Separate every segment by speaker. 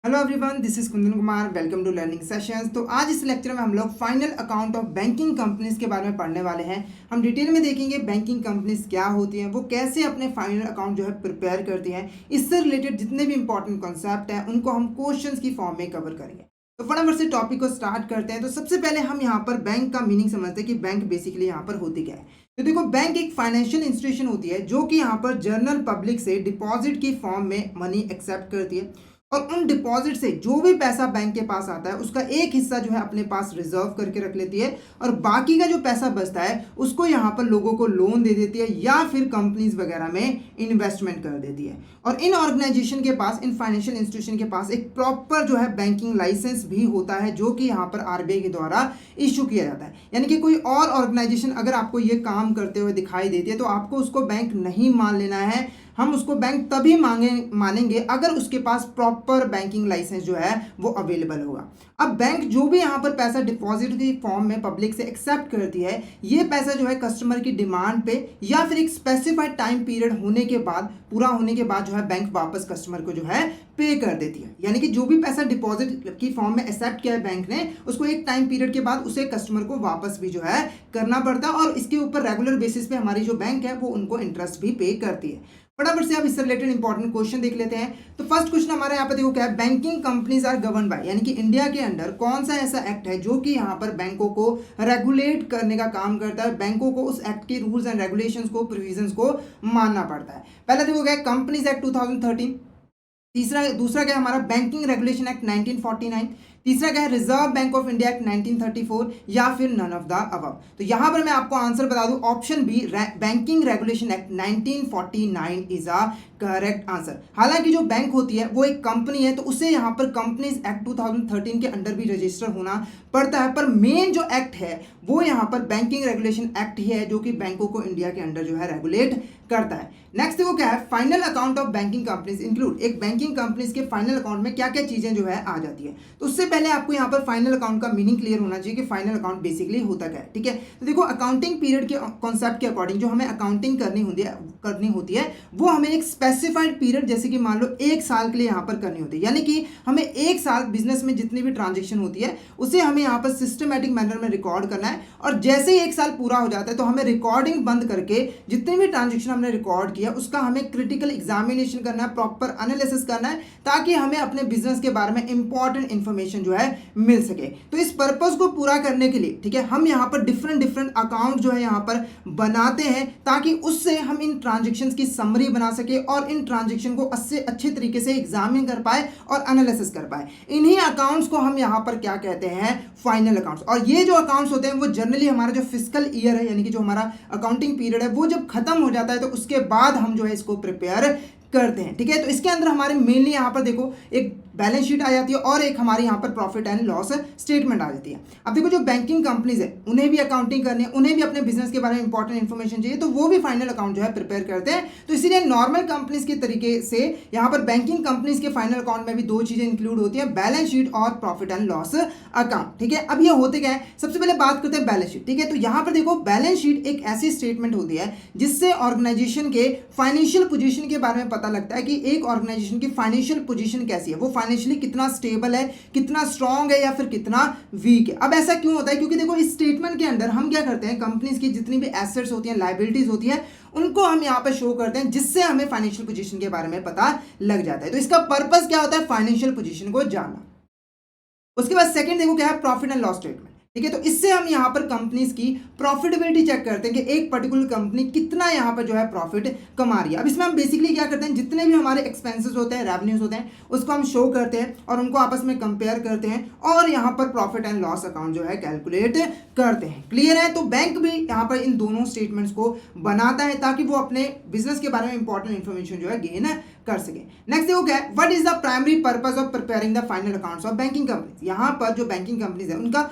Speaker 1: Hello everyone, this is Kundan Kumar. Welcome to learning sessions. तो आज इस लेक्चर में हम लोग final account of banking companies के बारे में पढ़ने वाले हैं। हम डिटेल में देखेंगे बैंकिंग कंपनीज क्या होती हैं, वो कैसे अपने फाइनल अकाउंट जो है प्रिपेयर करती हैं। इससे रिलेटेड जितने भी इंपॉर्टेंट कॉन्सेप्ट हैं उनको हम क्वेश्चंस की फॉर्म में कवर करेंगे। तो फटाफट से टॉपिक को स्टार्ट करते हैं। तो सबसे पहले हम यहाँ पर बैंक का मीनिंग समझते हैं कि बैंक बेसिकली यहाँ पर होती क्या है। तो देखो, बैंक एक फाइनेंशियल इंस्टीट्यूशन होती है जो कि यहाँ पर जनरल पब्लिक से डिपॉजिट की फॉर्म में मनी एक्सेप्ट करती है और उन डिपॉजिट से जो भी पैसा बैंक के पास आता है उसका एक हिस्सा जो है अपने पास रिजर्व करके रख लेती है और बाकी का जो पैसा बचता है उसको यहाँ पर लोगों को लोन दे देती है या फिर कंपनीज वगैरह में इन्वेस्टमेंट कर देती है। और इन ऑर्गेनाइजेशन के पास, इन फाइनेंशियल इंस्टीट्यूशन के पास एक प्रॉपर जो है बैंकिंग लाइसेंस भी होता है जो कि यहाँ पर आरबीआई के द्वारा इशू किया जाता है। यानी कि कोई और ऑर्गेनाइजेशन अगर आपको ये काम करते हुए दिखाई देती है तो आपको उसको बैंक नहीं मान लेना है। हम उसको बैंक तभी मानेंगे अगर उसके पास प्रॉपर बैंकिंग लाइसेंस जो है वो अवेलेबल होगा। अब बैंक जो भी यहाँ पर पैसा डिपॉजिट की फॉर्म में पब्लिक से एक्सेप्ट करती है, ये पैसा जो है कस्टमर की डिमांड पे या फिर एक स्पेसिफाइड टाइम पीरियड होने के बाद, पूरा होने के बाद जो है बैंक वापस कस्टमर को जो है पे कर देती है। यानी कि जो भी पैसा डिपॉजिट की फॉर्म में एक्सेप्ट किया है बैंक ने, उसको एक टाइम पीरियड के बाद उसे कस्टमर को वापस भी जो है करना पड़ता है और इसके ऊपर रेगुलर बेसिस पे हमारी जो बैंक है वो उनको इंटरेस्ट भी पे करती है। फटाफट से आप इससे रिलेटेड इंपॉर्टेंट क्वेश्चन देख लेते हैं। तो फर्स्ट क्वेश्चन हमारे यहाँ पे देखो क्या है, banking companies are govern by, यानी कि इंडिया के अंदर कौन सा ऐसा एक्ट है जो कि यहाँ पर बैंकों को रेगुलेट करने का काम करता है। बैंकों को उस एक्ट के रूल्स एंड रेगुलेशंस को, प्रोविजंस को मानना पड़ता है। पहला देखो क्या है, कंपनीज एक्ट 2013। दूसरा क्या है हमारा, बैंकिंग रेगुलेशन एक्ट 1949। तीसरा क्या है, reserve Bank of India act 1934 या फिर नन ऑफ द अबव। तो यहां पर मैं आपको आंसर बता दूं, option B banking regulation act 1949 is a correct answer. हालांकि जो बैंक होती है वो एक कंपनी है तो उसे यहां पर कंपनीज एक्ट 2013 के अंडर भी रजिस्टर होना पड़ता है, पर मेन जो एक्ट है वो यहां पर बैंकिंग रेगुलेशन एक्ट ही है जो कि बैंकों को इंडिया के अंडर जो है रेगुलेट करता है। नेक्स्ट देखो क्या है, final account of banking companies include, एक बैंकिंग कंपनीज के फाइनल अकाउंट में क्या क्या चीजें जो है आ जाती है। तो उससे पहले आपको यहाँ पर फाइनल अकाउंट का मीनिंग क्लियर होना चाहिए कि फाइनल अकाउंट बेसिकली होता क्या है। ठीक है, तो देखो अकाउंटिंग पीरियड के कॉन्सेप्ट के अकॉर्डिंग जो हमें अकाउंटिंग करनी होती है वो हमें एक स्पेसिफाइड पीरियड, जैसे कि मान लो 1 साल के लिए यहाँ पर करनी होती है। यानी कि हमें 1 साल बिजनेस में जितनी भी ट्रांजेक्शन होती है उसे हमें यहाँ पर सिस्टमेटिक मैनर में रिकॉर्ड करना है और जैसे ही 1 साल पूरा हो जाता है तो हमें रिकॉर्डिंग बंद करके जितनी भी ट्रांजेक्शन हमने रिकॉर्ड किया उसका हमें क्रिटिकल एग्जामिनेशन करना है, प्रॉपर एनालिसिस करना है ताकि हमें अपने बिजनेस के बारे में इंपॉर्टेंट इंफॉर्मेशन जो है मिल सके। तो इस पर्पस को पूरा करने के लिए, ठीक है, हम यहाँ पर डिफरेंट अकाउंट जो है यहाँ पर बनाते हैं ताकि उससे हम इन ट्रांजेक्शन्स की समरी बना सके और इन ट्रांजेक्शन को अच्छे तरीके से एग्जामिन कर पाए और एनालिसिस कर पाए। इन्हीं अकाउंट्स को हम यहाँ पर क्या कहते हैं, फाइनल अकाउंट्स। और ये जो अकाउंट्स होते हैं वो जनरली हमारा जो फिस्कल ईयर है, यानी कि जो हमारा अकाउंटिंग पीरियड है वो जब खत्म हो जाता है तो उसके बाद हम जो है इसको प्रिपेयर करते हैं। ठीक है, तो इसके अंदर हमारे मेनली यहाँ पर देखो एक बैलेंस शीट आ जाती है और एक हमारे यहाँ पर प्रॉफिट एंड लॉस स्टेटमेंट आ जाती है। अब देखो जो बैंकिंग कंपनीज है उन्हें भी अकाउंटिंग करनी है, उन्हें भी अपने बिजनेस के बारे में इंपॉर्टेंट इन्फॉर्मेशन चाहिए, तो वो भी फाइनल अकाउंट जो है प्रिपेयर करते हैं। तो इसीलिए नॉर्मल कंपनीज के तरीके से यहाँ पर बैंकिंग कंपनीज के फाइनल अकाउंट में भी 2 चीजें इंक्लूड होती है, बैलेंस शीट और प्रॉफिट एंड लॉस अकाउंट। ठीक है, अब ये होते क्या है, सबसे पहले बात करते हैं बैलेंस शीट। ठीक है, तो यहाँ पर देखो बैलेंस शीट एक ऐसी स्टेटमेंट होती है जिससे ऑर्गेनाइजेशन के फाइनेंशियल पोजीशन के बारे में पता लगता है कि एक ऑर्गेनाइजेशन की फाइनेंशियल पोजीशन कैसी है, वो फाइनेंशियली कितना स्टेबल है, कितना स्ट्रांग है या फिर कितना वीक है। अब ऐसा क्यों होता है, क्योंकि देखो इस स्टेटमेंट के अंदर हम क्या करते हैं, कंपनीज की जितनी भी एसेट्स होती हैं, लायबिलिटीज होती है, उनको हम यहाँ पर शो करते हैं जिससे हमें फाइनेंशियल पोजीशन के बारे में पता लग जाता है। तो इसका पर्पस क्या होता है, फाइनेंशियल पोजीशन को जानना। उसके बाद सेकंड देखो क्या है, प्रॉफिट एंड लॉस स्टेटमेंट। ठीक है, तो इससे हम यहाँ पर कंपनीज की प्रॉफिटेबिलिटी चेक करते हैं कि एक पर्टिकुलर कंपनी कितना यहाँ पर जो है प्रॉफिट कमा रही है। अब इसमें हम बेसिकली क्या करते हैं, जितने भी हमारे एक्सपेंसेस होते हैं, रेवेन्यूज होते हैं, उसको हम शो करते हैं और उनको आपस में कंपेयर करते हैं और यहाँ पर प्रॉफिट एंड लॉस अकाउंट जो है कैलकुलेट करते हैं। क्लियर है, तो बैंक भी यहाँ पर इन दोनों स्टेटमेंट्स को बनाता है ताकि वो अपने बिजनेस के बारे में इंपॉर्टेंट इन्फॉर्मेशन जो है गेन कर सके। नेक्स्ट देखो क्या है, what is the primary purpose of preparing the final accounts of banking companies. यहाँ पर जो बैंकिंग कंपनीज है उनका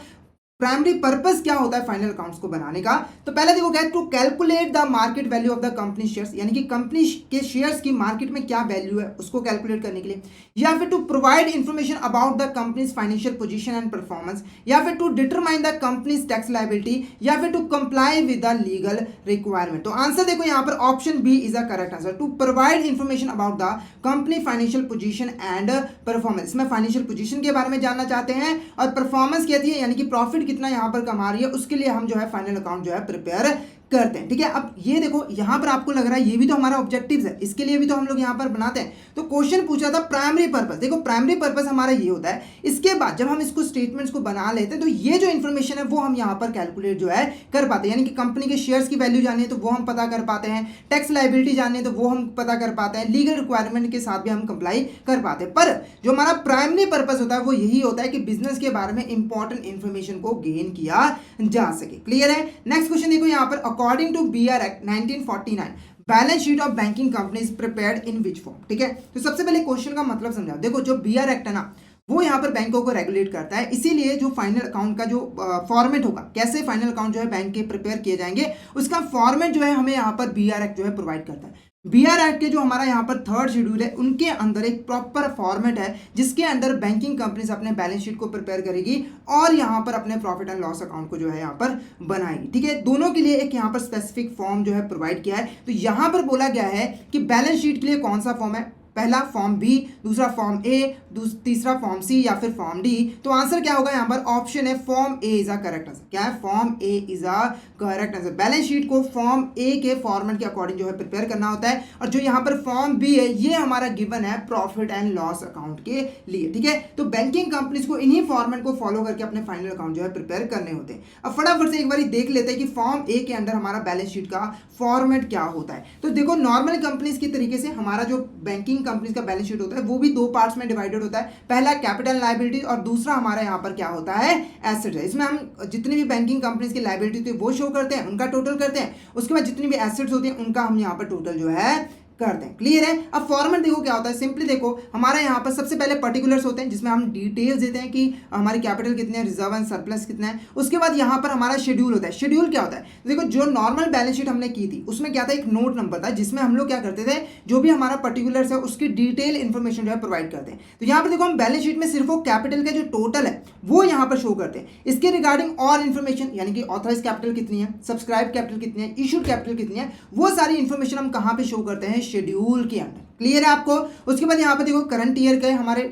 Speaker 1: प्राइमरी पर्पस क्या होता है फाइनल अकाउंट्स को बनाने का? तो पहला देखो क्या है, to calculate the market value of the company shares, यानी कि कंपनी के शेयर्स की मार्केट में क्या वैल्यू है उसको कैलकुलेट करने के लिए, या फिर to provide information about the company's financial position and performance, या फिर to determine the company's tax liability, या फिर to comply with the legal requirement. तो आंसर देखो यहाँ पर option B is the correct answer, to provide information about the company financial position and performance. इसमें financial position के बारे में जानना चाहते हैं और परफॉर्मेंस कहती है यानी कि प्रॉफिट कितना यहाँ पर कमा रही है, उसके लिए हम जो है फाइनल अकाउंट जो है प्रिपेयर करते हैं। ठीक है, अब ये देखो यहाँ पर आपको लग रहा है ये भी तो हमारा ऑब्जेक्टिव्स है, इसके लिए भी तो हम लोग यहाँ पर बनाते हैं। तो क्वेश्चन पूछा था प्राइमरी पर्पस, देखो प्राइमरी पर्पस हमारा ये होता है, इसके बाद जब हम इसको स्टेटमेंट्स को बना लेते हैं तो ये जो इन्फॉर्मेशन है वो हम यहाँ पर कैलकुलेट जो है कर पाते हैं, यानी कि कंपनी के शेयर्स की वैल्यू जाननी है तो वो हम पता कर पाते हैं, टैक्स लायबिलिटी जाननी है तो वो हम पता कर पाते हैं, लीगल रिक्वायरमेंट के साथ भी हम कंप्लाई कर पाते हैं। पर जो हमारा प्राइमरी पर्पस होता है वो यही होता है कि बिजनेस के बारे में इंपॉर्टेंट इन्फॉर्मेशन को गेन किया जा सके। क्लियर है? नेक्स्ट क्वेश्चन देखो यहाँ पर, according to BR Act 1949 balance sheet of banking companies prepared in which form. ठीक है, तो सबसे पहले क्वेश्चन का मतलब समझाओ। देखो जो BR एक्ट है ना वो यहाँ पर बैंकों को रेगुलेट करता है, इसीलिए जो फाइनल अकाउंट का जो फॉर्मेट होगा, कैसे फाइनल अकाउंट जो है बैंक के प्रिपेयर किए जाएंगे, उसका फॉर्मेट जो है हमें यहाँ पर BR एक्ट जो है प्रोवाइड करता है। BR एक्ट के जो हमारा यहाँ पर थर्ड शेड्यूल है उनके अंदर एक प्रॉपर फॉर्मेट है जिसके अंदर बैंकिंग कंपनीज अपने बैलेंस शीट को प्रिपेयर करेगी और यहाँ पर अपने प्रॉफिट एंड लॉस अकाउंट को जो है यहाँ पर बनाएगी। ठीक है, दोनों के लिए एक यहाँ पर स्पेसिफिक फॉर्म जो है प्रोवाइड किया है। तो यहाँ पर बोला गया है कि बैलेंस शीट के लिए कौन सा फॉर्म है, पहला फॉर्म बी, दूसरा फॉर्म ए, तीसरा फॉर्म सी या फिर फॉर्म डी। तो आंसर क्या होगा यहाँ पर, ऑप्शन है form A is a correct answer. क्या है, form A is a correct answer. Balance sheet को फॉर्म ए के फॉर्मेट के अकॉर्डिंग जो है प्रिपेयर करना होता है, और जो यहाँ पर फॉर्म बी है ये हमारा गिवन है प्रॉफिट एंड लॉस अकाउंट के लिए। ठीक है, तो बैंकिंग कंपनीज को इन्हीं फॉर्मेट को फॉलो करके अपने फाइनल अकाउंट जो है प्रिपेयर करने होते हैं। अब फटाफट से एक बार देख लेते हैं कि फॉर्म ए के अंदर हमारा बैलेंस शीट का फॉर्मेट क्या होता है। तो देखो नॉर्मल कंपनीज की तरीके से हमारा जो बैंकिंग कंपनीज का बैलेंस शीट होता है वो भी दो पार्ट्स में डिवाइडेड होता है, पहला कैपिटल लायबिलिटी और दूसरा हमारा यहाँ पर क्या होता है, एसेट है। इसमें हम जितनी भी बैंकिंग कंपनीज की लायबिलिटी होती है वो शो करते हैं, उनका टोटल करते हैं, उसके बाद जितनी भी एसेट्स होती हैं उनका हम यहाँ पर टोटल जो है करते हैं। क्लियर है? अब फॉर्मेट देखो क्या होता है, सिंपली देखो हमारा यहाँ पर सबसे पहले पर्टिकुलर्स होते हैं जिसमें हम डिटेल्स देते हैं कि हमारी कैपिटल कितने हैं, रिजर्व एंड सरप्लस कितना है। उसके बाद यहाँ पर हमारा शेड्यूल होता है। शेड्यूल क्या होता है, देखो जो नॉर्मल बैलेंस शीट हमने की थी उसमें क्या था, एक नोट नंबर था जिसमें हम लोग क्या करते थे, जो भी हमारा पर्टिकुलर्स है उसकी डिटेल इन्फॉर्मेशन जो है प्रोवाइड करते हैं। तो यहाँ पर देखो हम बैलेंस शीट में सिर्फ वो कैपिटल का जो टोटल है वो यहाँ पर शो करते हैं, इसके रिगार्डिंग और इन्फॉर्मेशन यानी कि ऑथराइज कैपिटल कितनी है, सब्सक्राइब कैपिटल कितनी है, इशूड कैपिटल कितनी है, वो सारी इन्फॉर्मेशन हम कहाँ पे शो करते हैं, शेड्यूल के। क्लियर है आपको? उसके बाद यहाँ पर देखो करंट ईयर के हमारे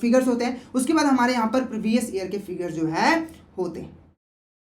Speaker 1: फिगर्स होते हैं, उसके बाद हमारे यहाँ पर प्रीवियस ईयर के फिगर्स जो है होते हैं।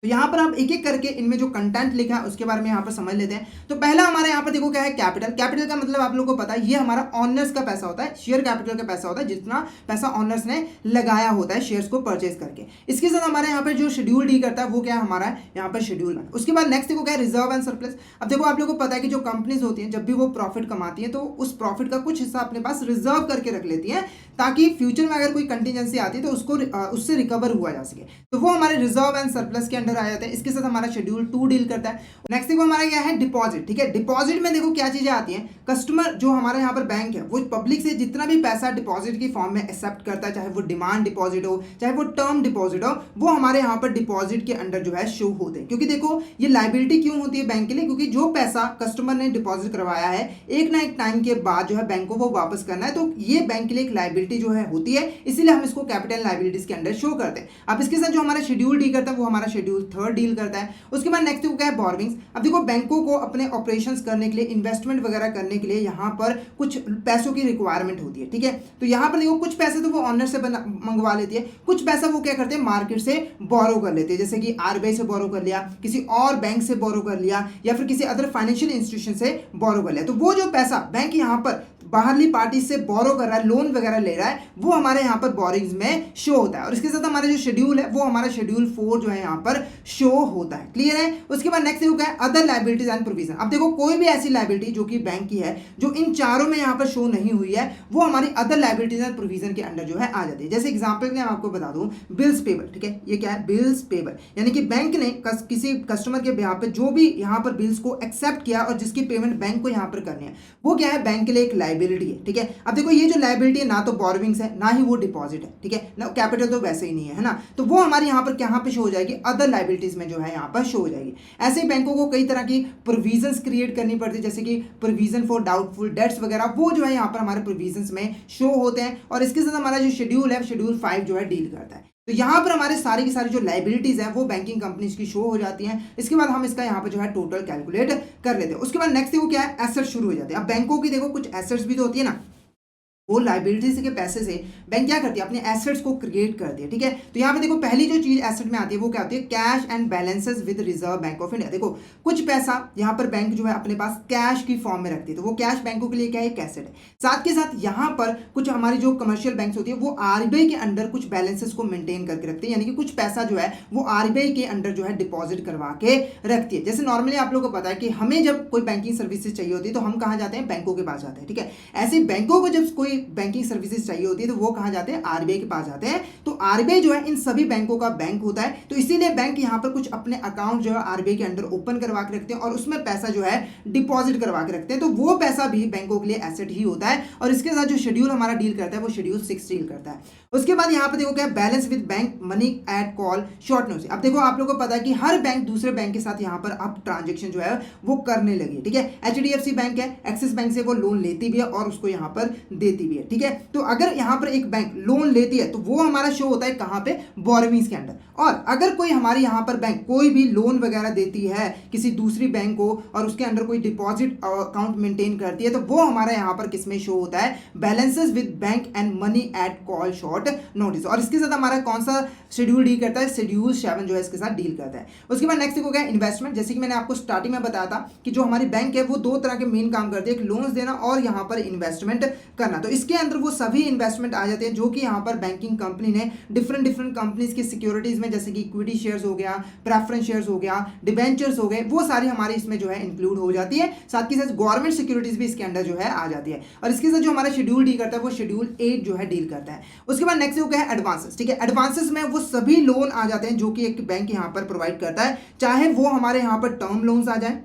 Speaker 1: तो यहाँ पर आप एक एक करके इनमें जो कंटेंट लिखा है उसके बारे में यहाँ पर समझ लेते हैं। तो पहला हमारे यहाँ पर देखो क्या है, कैपिटल। कैपिटल का मतलब आप लोगों को पता है ये हमारा ऑनर्स का पैसा होता है, शेयर कैपिटल का पैसा होता है, जितना पैसा ऑनर्स ने लगाया होता है शेयर्स को परचेज करके। इसके साथ हमारे यहाँ पर जो शेड्यूल डी करता है वो क्या है, हमारा यहाँ पर शेड्यूल 1। उसके बाद नेक्स्ट देखो क्या है, रिजर्व एंड सरप्लस। अब देखो आप लोगों को पता है कि जो कंपनीज होती हैं जब भी वो प्रॉफिट कमाती है तो उस प्रॉफिट का कुछ हिस्सा अपने पास रिजर्व करके रख लेती है ताकि फ्यूचर में अगर कोई कंटीजेंसी आती है तो उसको उससे रिकवर हुआ जा सके। तो वो हमारे रिजर्व एंड सरप्लस के अंडर आ जाते हैं। इसके साथ हमारा शेड्यूल 2 डील करता है। नेक्स्ट देखो हमारा क्या है, डिपॉजिट। ठीक है, डिपॉजिट में देखो क्या चीजें आती हैं, कस्टमर जो हमारे यहाँ पर बैंक है वो पब्लिक से जितना भी पैसा डिपॉजिट की फॉर्म में एक्सेप्ट करता है, चाहे वो डिमांड डिपॉजिट हो चाहे वो टर्म डिपॉजिट हो, वो हमारे यहाँ पर डिपॉजिट के अंडर जो है शो होते हैं। क्योंकि देखो ये लाइबिलिटी क्यों होती है बैंक के लिए, क्योंकि जो पैसा कस्टमर ने डिपॉजिट करवाया है एक ना एक टाइम के बाद जो है बैंक को वो वापस करना है, तो ये बैंक के लिए एक लाइबिलिटी जो है होती है, इसीलिए हम इसको कैपिटल लाइबिलिटीज के अंडर शो करते हैं। अब इसके साथ जो हमारा शेड्यूल डी करता है वो हमारा शेड्यूल 3 डील करता है। उसके बाद नेक्स्ट क्या है, बोरविंग्स। अब देखो बैंकों को अपने ऑपरेशंस करने के लिए, इन्वेस्टमेंट वगैरह करने के लिए यहाँ पर कुछ पैसों की रिक्वायरमेंट होती है। ठीक है, तो यहाँ पर देखो कुछ पैसे तो वो ऑनर से मंगवा लेती है, कुछ पैसा वो क्या करते हैं मार्केट से बोरो कर लेते हैं, जैसे कि आरबीआई से बोरो कर लिया, किसी और बैंक से बोरो कर लिया, या फिर किसी अदर फाइनेंशियल इंस्टीट्यूशन से बोरो कर लिया। तो वो जो पैसा बैंक यहाँ पर बाहरली पार्टी से बोरो कर रहा है, लोन वगैरह ले रहा है, वो हमारे यहाँ पर बोरिंग्स में शो होता है। और इसके साथ हमारा जो शेड्यूल है वो हमारा शेड्यूल 4 जो है यहाँ पर शो होता है। क्लियर है? उसके बाद नेक्स्ट क्या है, अदर लायबिलिटीज एंड प्रोविजन। अब देखो कोई भी ऐसी लायबिलिटी जो कि बैंक की है जो इन चारों में यहाँ पर शो नहीं हुई है वो हमारी अदर लाइबिलिटीज एंड प्रोविजन के अंडर जो है आ जाती है। जैसे एग्जांपल के लिए मैं आपको बता दूं, बिल्स पेबल, ठीक है, ये क्या है, बिल्स पेबल, यानी कि बैंक ने किसी कस्टमर के बिहाफ पे जो भी यहाँ पर बिल्स को एक्सेप्ट किया और जिसकी पेमेंट बैंक को यहाँ पर करनी है वो क्या है, बैंक के लिए एक लाइबिलिटी है, ठीक है। अब देखो ये जो लाइबिलिटी है ना तो बोरोविंग्स है ना ही वो डिपॉजिट है, ठीक है ना, कैपिटल तो वैसे ही नहीं है ना, तो वो हमारी यहाँ पर कहाँ पे शो हो जाएगी, अदर लाइबिलिटीज में जो है यहाँ पर शो हो जाएगी। ऐसे ही बैंकों को कई तरह की प्रोविजंस क्रिएट करनी पड़ती है, जैसे कि प्रोविजन फॉर डाउटफुल डेट्स वगैरह, वो जो है यहाँ पर हमारे प्रोविजंस में शो होते हैं और इसके साथ हमारा जो शेड्यूल है, शेड्यूल 5 जो है डील करता है। तो यहाँ पर हमारे सारी की सारी जो लाइबिलिटीज हैं वो बैंकिंग कंपनीज की शो हो जाती हैं। इसके बाद हम इसका यहाँ पर जो है टोटल कैलकुलेट कर लेते हैं। उसके बाद नेक्स्ट देखो क्या है, एसेट शुरू हो जाते हैं। अब बैंकों की देखो कुछ एसेट्स भी तो होती है ना, वो लाइबिलिटीज के पैसे से बैंक क्या करती है, अपने एसेट्स को क्रिएट करती है, ठीक है। तो यहाँ पे देखो पहली जो चीज एसेट में आती है वो क्या होती है, cash and balances with reserve Bank of India. देखो कुछ पैसा यहाँ पर बैंक जो है अपने पास कैश की फॉर्म में रखती है, तो वो कैश बैंकों के लिए क्या है, एक एसेट है। साथ के साथ यहाँ पर कुछ हमारी जो कमर्शियल बैंक्स होती है वो आरबीआई के अंडर कुछ बैलेंसेस को मेंटेन करके रखती है, यानी कि कुछ पैसा जो है वो आरबीआई के अंडर जो है डिपॉजिट करवा के रखती है। जैसे नॉर्मली आप लोगों को पता है कि हमें जब कोई बैंकिंग सर्विसेज चाहिए होती है तो हम कहाँ जाते हैं, बैंकों के पास जाते हैं, ठीक है। ऐसे बैंकों को जब कोई बैंकिंग सर्विसेज चाहिए होती है तो वो कहां जाते हैं, आरबीआई के पास जाते हैं। तो आरबीआई जो है इन सभी बैंकों का बैंक होता है, तो इसीलिए बैंक यहां पर कुछ अपने अकाउंट जो है आरबीआई के अंडर ओपन करवा के रखते हैं और उसमें पैसा जो है डिपॉजिट करवा के रखते हैं। तो वो पैसा भी बैंकों के लिए एसेट ही होता है और इसके साथ जो शेड्यूल हमारा डील करता है वो शेड्यूल 6 डील करता है। उसके बाद यहाँ पे देखो क्या, balance with bank money at call short notice. अब देखो आप लोगों को पता है कि हर बैंक दूसरे बैंक के साथ यहाँ पर अब ट्रांजेक्शन जो है वो करने लगी है, ठीक है। एचडीएफसी बैंक है, एक्सिस बैंक से वो लोन लेती भी है और उसको यहाँ पर देती भी है, ठीक है। तो अगर यहाँ पर एक बैंक लोन लेती है तो वो हमारा शो होता है कहाँ पे, बोरोविंग्स के अंडर। और अगर कोई हमारे यहाँ पर बैंक कोई भी लोन वगैरह देती है किसी दूसरी बैंक को और उसके अंडर कोई डिपॉजिट अकाउंट मेंटेन करती है तो वो हमारा यहाँ पर किसमें शो होता है, balances with bank and money at call short notice. और इसके साथ हमारा कौन सा शेड्यूल डील करता है, शेड्यूल 7 जो है इसके साथ डील करता है। उसके बाद नेक्स्ट हो गया इन्वेस्टमेंट। जैसे कि मैंने आपको स्टार्टिंग में बताया था कि जो हमारी बैंक है वो दो तरह के मेन काम करती है, एक लोन्स देना और यहाँ पर इन्वेस्टमेंट करना। तो इसके अंदर वो सभी इन्वेस्टमेंट आ जाते हैं जो कि यहाँ पर बैंकिंग कंपनी ने डिफरेंट कंपनीज की सिक्योरिटीज में, जैसे कि इक्विटी शेयर्स हो गया, प्रेफरेंस शेयर्स हो गया, डिबेंचर्स हो गए, वो सारी हमारी इसमें जो है इंक्लूड हो जाती है। साथ के साथ गवर्नमेंट सिक्योरिटीज भी इसके अंदर जो है आ जाती है। और इसके साथ जो हमारा शेड्यूल डील करता है वो शेड्यूल 8 जो है डील करता है। उसके बाद नेक्स्ट हो गया एडवांसेस, ठीक है। एडवांसेस में वो सभी लोन आ जाते हैं जो कि एक बैंक यहाँ पर प्रोवाइड करता है, चाहे वो हमारे यहाँ पर टर्म लोन्स आ जाए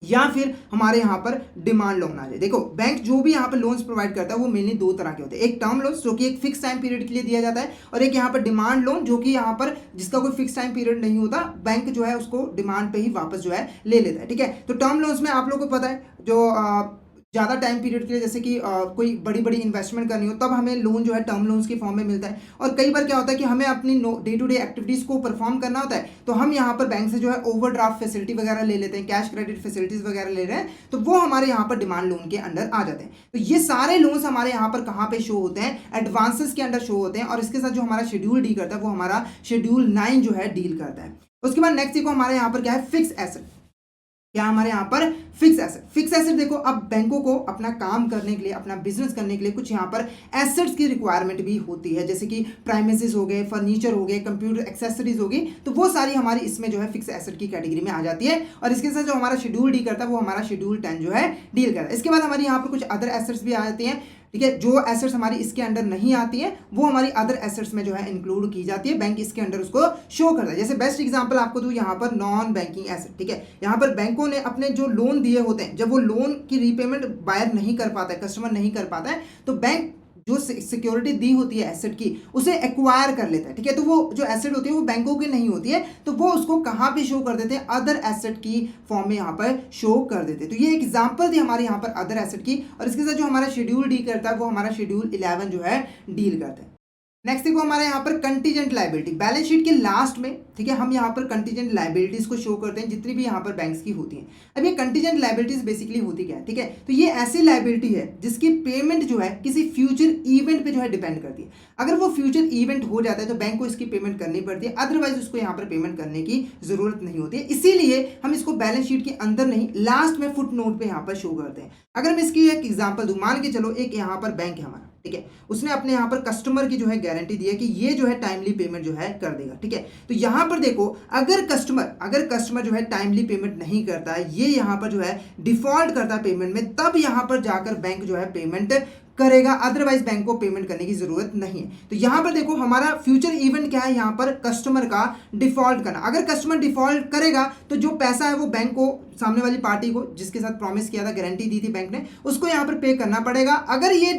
Speaker 1: या फिर हमारे यहाँ पर डिमांड लोन आ जाए। देखो बैंक जो भी यहाँ पर लोन्स प्रोवाइड करता है वो मेनली दो तरह के होते हैं, एक टर्म लोन जो कि एक फिक्स टाइम पीरियड के लिए दिया जाता है और एक यहाँ पर डिमांड लोन जो कि यहाँ पर जिसका कोई फिक्स टाइम पीरियड नहीं होता, बैंक जो है उसको डिमांड पे ही वापस जो है ले लेता है, ठीक है। तो टर्म लोन्स में आप लोगों को पता है जो ज़्यादा टाइम पीरियड के लिए, जैसे कि कोई बड़ी बड़ी इन्वेस्टमेंट करनी हो तब हमें लोन जो है टर्म लोन्स की फॉर्म में मिलता है। और कई बार क्या होता है कि हमें अपनी डे टू डे एक्टिविटीज़ को परफॉर्म करना होता है तो हम यहाँ पर बैंक से जो है ओवरड्राफ्ट फैसिलिटी वगैरह ले लेते हैं, कैश क्रेडिट फैसिलिटीज़ वगैरह ले रहे हैं, तो वो हमारे यहाँ पर डिमांड लोन के अंडर आ जाते हैं। तो ये सारे लोन्स हमारे यहाँ पर कहाँ पे शो होते हैं, एडवांसेस के अंडर शो होते हैं। और इसके साथ जो हमारा शेड्यूल डील करता है वो हमारा शेड्यूल 9 जो है डील करता है। उसके बाद नेक्स्ट देखो हमारे यहाँ पर क्या है, फिक्स एसेट। क्या हमारे यहाँ पर फिक्स एसेट। फिक्स एसेट देखो अब बैंकों को अपना काम करने के लिए, अपना बिजनेस करने के लिए कुछ यहाँ पर एसेट्स की रिक्वायरमेंट भी होती है, जैसे कि प्राइमेसिस हो गए, फर्नीचर हो गए, कंप्यूटर एक्सेसरीज हो गई, तो वो सारी हमारी इसमें जो है फिक्स एसेट की कैटेगरी में आ जाती है। और इसके साथ जो हमारा शेड्यूल डील करता है वो हमारा शेड्यूल 10 जो है डील करता है। इसके बाद हमारी यहाँ पर कुछ अदर एसेट्स भी आ जाती हैं, ठीक है। जो एसेट्स हमारी इसके अंडर नहीं आती है वो हमारी अदर एसेट्स में जो है इंक्लूड की जाती है, बैंक इसके अंडर उसको शो करता है। जैसे बेस्ट एग्जांपल आपको दूं यहाँ पर नॉन बैंकिंग एसेट, ठीक है। यहाँ पर बैंकों ने अपने जो लोन दिए होते हैं, जब वो लोन की रीपेमेंट बायर नहीं कर पाता है, कस्टमर नहीं कर पाता है, तो बैंक जो सिक्योरिटी दी होती है एसेट की उसे एक्वायर कर लेता है, ठीक है। तो वो जो एसेट होती है वो बैंकों की नहीं होती है, तो वो उसको कहाँ पे शो कर देते हैं, अदर एसेट की फॉर्म में यहाँ पर शो कर देते हैं। तो ये एग्जांपल थी हमारे यहाँ पर अदर एसेट की। और इसके साथ जो हमारा शेड्यूल डील करता है वो हमारा शेड्यूल 11 जो है डील करता है। नेक्स्ट देखो हमारे यहाँ पर कंटीजेंट लाइबिलिटी, बैलेंस शीट के लास्ट में, ठीक है, हम यहाँ पर कंटीजेंट लाइबिलिटीज को शो करते हैं जितनी भी यहाँ पर बैंक्स की होती हैं। अब ये कंटीजेंट लाइबिलिटीज बेसिकली होती क्या है, ठीक है। तो ये ऐसी लाइबिलिटी है जिसकी पेमेंट जो है किसी फ्यूचर इवेंट पे जो है डिपेंड करती है। अगर वो फ्यूचर इवेंट हो जाता है तो बैंक को इसकी पेमेंट करनी पड़ती है, अदरवाइज उसको यहाँ पर पेमेंट करने की जरूरत नहीं होती है। इसीलिए हम इसको बैलेंस शीट के अंदर नहीं, लास्ट में फुट नोट पे यहाँ पर शो करते हैं। अगर मैं इसकी एक एग्जाम्पल दूं, मान के चलो एक यहाँ पर बैंक है हमारा, ठीक है, उसने अपने यहाँ पर कस्टमर की जो है गारंटी दी है कि ये जो है टाइमली पेमेंट जो है कर देगा। ठीक है, तो यहाँ पर देखो अगर कस्टमर जो है टाइमली पेमेंट नहीं करता है, ये यहाँ पर जो है डिफॉल्ट करता है पेमेंट में, तब यहाँ पर जाकर बैंक जो है पेमेंट करेगा, अदरवाइज बैंक को पेमेंट करने की जरूरत नहीं है। तो यहां पर देखो हमारा फ्यूचर इवेंट क्या है, यहां पर कस्टमर का डिफॉल्ट करना। अगर कस्टमर डिफॉल्ट करेगा तो जो पैसा है वो बैंक को, सामने वाली पार्टी को जिसके साथ प्रॉमिस किया था, गारंटी दी थी बैंक ने, उसको यहां पर पे करना पड़ेगा। अगर ये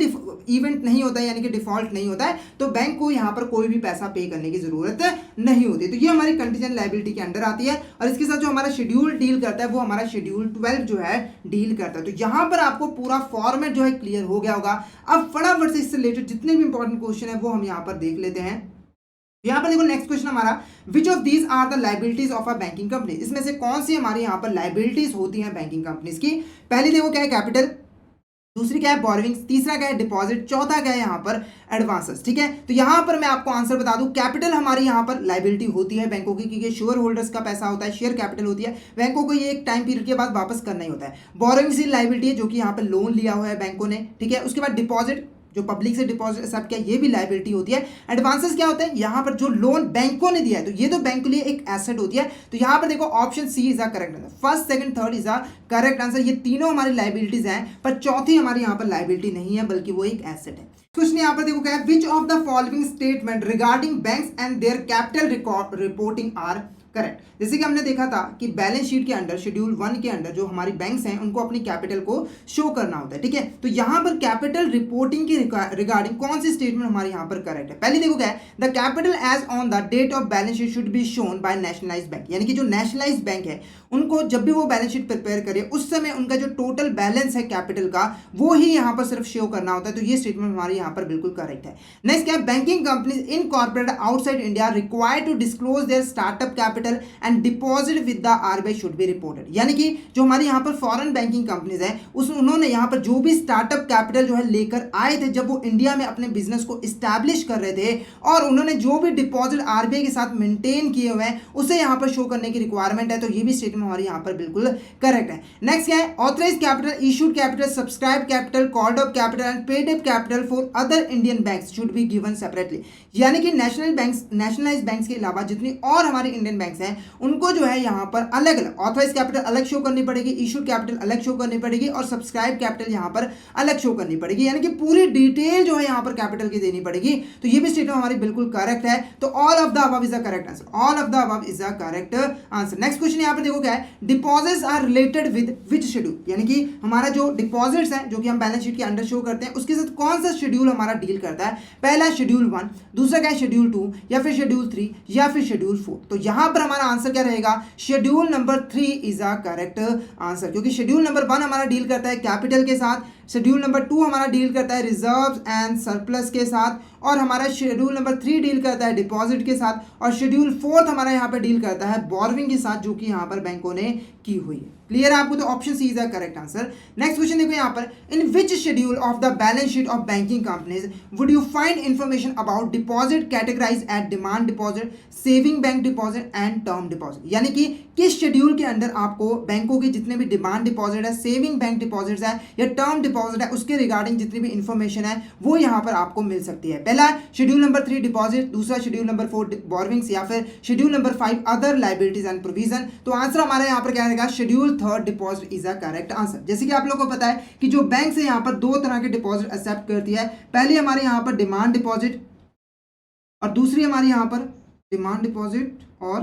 Speaker 1: इवेंट नहीं होता है यानी कि डिफॉल्ट नहीं होता है तो बैंक को यहां पर कोई भी पैसा पे करने की जरूरत नहीं होती। तो ये हमारी कंटीजेंट लायबिलिटी के अंडर आती है और इसके साथ जो हमारा शेड्यूल डील करता है वो हमारा शेड्यूल 12 जो है डील करता है। तो यहां पर आपको पूरा फॉर्मेट जो है क्लियर हो गया होगा। अब फटाफट से इससे रिलेटेड जितने भी इंपॉर्टेंट क्वेश्चन है वो हम यहां पर देख लेते हैं। यहां पर देखो नेक्स्ट क्वेश्चन हमारा, which of these are the liabilities of a banking company, इसमें से कौन सी हमारी यहां पर लाइबिलिटीज होती हैं बैंकिंग कंपनीज की। पहली देखो क्या है, कैपिटल, दूसरी क्या है बोरोविंग्स, तीसरा क्या है डिपॉजिट, चौथा क्या है यहाँ पर एडवांसेस। ठीक है, तो यहाँ पर मैं आपको आंसर बता दूं, कैपिटल हमारी यहाँ पर लाइबिलिटी होती है बैंकों की, क्योंकि शेयर होल्डर्स का पैसा होता है, शेयर कैपिटल होती है, बैंकों को ये एक टाइम पीरियड के बाद वापस करना ही होता है। बोरोविंग्स लाइबिलिटी है जो कि यहाँ पर लोन लिया हुआ है बैंकों ने। ठीक है, उसके बाद डिपॉजिट जो पब्लिक से डिपॉजिट एक्सेप्ट किया, ये भी लायबिलिटी होती है। एडवांसेस क्या होता है, यहाँ पर जो लोन बैंकों ने दिया है तो ये तो बैंक के लिए एक एसेट होती है। तो यहाँ पर देखो option C is a correct answer, first second third is a correct answer. ये तीनों हमारी लायबिलिटीज हैं, पर चौथी हमारी यहाँ पर लायबिलिटी नहीं है बल्कि वो एक एसेट है। क्वेश्चन यहाँ पर देखो क्या है, which of the following statement regarding banks and their capital reporting are correct. जैसे कि हमने देखा था कि बैलेंस शीट के अंडर शेड्यूल 1 के अंडर जो हमारी बैंक्स हैं उनको अपनी कैपिटल को शो करना होता है। ठीक है, तो यहां पर कैपिटल रिपोर्टिंग की रिगार्डिंग कौन सी स्टेटमेंट हमारे यहां पर करेक्ट है। पहले देखो क्या है, the capital as on the date of balance sheet should be shown by nationalise bank, यानी कि जो नेशनलाइज बैंक है उनको जब भी वो बैलेंस शीट प्रिपेयर करे उस समय उनका जो टोटल बैलेंस है कैपिटल का वो ही यहां पर सिर्फ शो करना होता है। तो ये स्टेटमेंट हमारी यहां पर बिल्कुल करेक्ट है। नेक्स्ट क्या है, banking companies incorporated outside India required to disclose their startup capital and deposit with the RBI should be reported, यानी कि जो हमारी यहाँ पर फॉरेन बैंकिंग कंपनीज हैं उन्होंने यहाँ पर जो भी स्टार्टअप कैपिटल जो है लेकर आए थे जब वो इंडिया में अपने बिजनेस को इस्टेब्लिश कर रहे थे, और उन्होंने जो भी डिपॉजिट आरबीआई के साथ मेंटेन किए हुए हैं उसे यहाँ पर शो करने की रिक्वायरमेंट है। तो ये भी स्टेटमेंट हमारी यहाँ पर बिल्कुल करेक्ट है। नेक्स्ट क्या है, authorised capital, issued capital, subscribe capital, called up capital and paid up capital for other Indian banks should be given separately, यानी कि नेशनलाइज बैंक्स के अलावा जितनी और हमारी इंडियन बैंक्स हैं उनको जो है यहाँ पर अलग अलग ऑथराइज कैपिटल अलग शो करनी पड़ेगी, इशू कैपिटल अलग शो करनी पड़ेगी और सब्सक्राइब कैपिटल यहाँ पर अलग शो करनी पड़ेगी, यानी कि पूरी डिटेल जो है यहाँ पर कैपिटल की देनी पड़ेगी। तो ये भी स्टेटमेंट हमारी बिल्कुल करेक्ट है। तो all of the above is the correct answer, all of the above is the correct answer. Next question यहाँ पर देखो क्या है, deposits are related with which schedule, यानी कि हमारा जो डिपॉजिट्स है जो कि हम बैलेंस शीट के अंडर शो करते हैं उसके साथ कौन सा शेड्यूल हमारा डील करता है। पहला शेड्यूल 1, दूसरा क्या है शेड्यूल 2 या फिर शेड्यूल 3 या फिर शेड्यूल 4। तो यहां पर हमारा आंसर क्या रहेगा, schedule number 3 is a correct answer, क्योंकि शेड्यूल नंबर 1 हमारा डील करता है कैपिटल के साथ, शेड्यूल नंबर 2 हमारा डील करता है रिजर्व्स एंड सरप्लस के साथ, और हमारा शेड्यूल नंबर 3 डील करता है डिपॉजिट के साथ, और शेड्यूल 4 हमारा यहाँ पर डील करता है बोरोविंग के साथ जो कि यहाँ पर बैंकों ने की हुई है। क्लियर है आपको, तो option C is the correct answer. Next question देखो यहाँ पर, in which schedule of the balance sheet of banking companies would you find information about deposit categorize at demand deposit, saving bank deposit and term deposit, यानी कि किस schedule के अंदर आपको बैंकों के जितने भी डिमांड डिपॉजिट है, सेविंग बैंक डिपॉजिट है या टर्म डिपॉजिट है उसके रिगार्डिंग जितनी भी इंफॉर्मेशन है वो यहाँ पर आपको मिल सकती है। पहला शेड्यूल नंबर 3 डिपॉजिट, दूसरा शेड्यूल नंबर 4 बोरोविंग्स या फिर schedule number 5 other liabilities and provision. तो आंसर हमारा यहाँ पर क्या रहेगा, schedule 3 deposit is a correct answer. जैसे कि आप लोगों को पता है कि जो बैंक से यहाँ पर दो तरह के डिपॉजिट एक्सेप्ट करती है, पहली हमारे यहाँ पर डिमांड डिपॉजिट और दूसरी हमारी यहाँ पर डिमांड डिपॉजिट और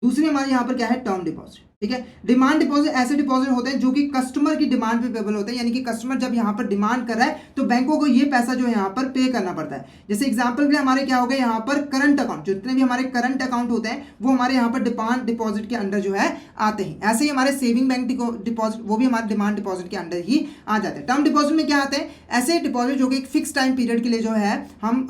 Speaker 1: दूसरी हमारी यहाँ पर क्या है टर्म डिपॉजिट। ठीक है, डिमांड डिपॉजिट ऐसे डिपॉजिट होते हैं जो कि कस्टमर की डिमांड पे पेबल होते हैं, यानी कि कस्टमर जब यहाँ पर डिमांड कर रहा है तो बैंकों को ये पैसा जो है यहाँ पर पे करना पड़ता है। जैसे एग्जांपल के लिए हमारे क्या हो गए यहाँ पर करंट अकाउंट, जितने भी हमारे करंट अकाउंट होते हैं वो हमारे यहाँ पर डिमांड डिपॉजिट के अंडर जो है आते हैं। ऐसे ही हमारे सेविंग बैंक डिपॉजिट वो भी हमारे डिमांड डिपॉजिट के अंडर ही आ जाते हैं। टर्म डिपॉजिट में क्या आते हैं, ऐसे डिपॉजिट जो कि एक फिक्स टाइम पीरियड के लिए जो है हम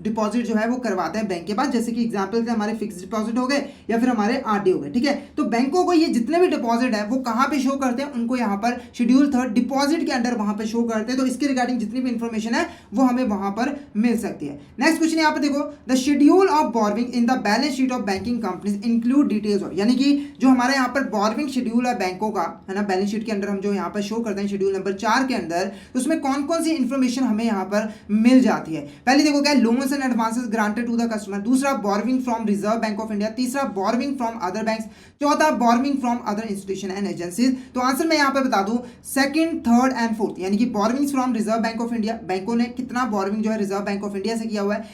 Speaker 1: डिपॉजिट जो है वो करवाते हैं बैंक के पास, जैसे कि एग्जाम्पल से हमारे फिक्स डिपॉजिट हो गए या फिर हमारे आरडी हो गए। ठीक है, तो बैंकों को ये जितने भी डिपॉजिट है वो कहाँ पे शो करते हैं, उनको यहाँ पर शेड्यूल 3 डिपॉजिट के अंडर वहाँ पे शो करते हैं। तो इसके रिगार्डिंग जितनी भी इंफॉर्मेशन है वो हमें वहाँ पर मिल सकती है। नेक्स्ट क्वेश्चन यहाँ पर देखो, the schedule of borrowing in the balance sheet of banking companies include details of, यानी कि जो हमारे यहाँ पर बोरोविंग शेड्यूल है बैंकों का, है ना, बैलेंस शीट के अंदर हम जो यहाँ पर शो करते हैं शेड्यूल नंबर 4 के अंदर, तो उसमें कौन कौन सी इंफॉर्मेशन हमें यहाँ पर मिल जाती है। पहले देखो क्या, loans and advances granted to the customer, दूसरा borrowing from Reserve Bank of India, तीसरा बोरोविंग फ्रॉम अदर बैंक्स, चौथा borrowing from other institution and agencies. तो आंसर मैं यहाँ पे बता दूं सेकंड, थर्ड एंड फोर्थ, यानी कि borrowings from Reserve Bank of India, बैंकों ने कितना बोरोविंग जो है रिजर्व बैंक ऑफ इंडिया से किया हुआ है,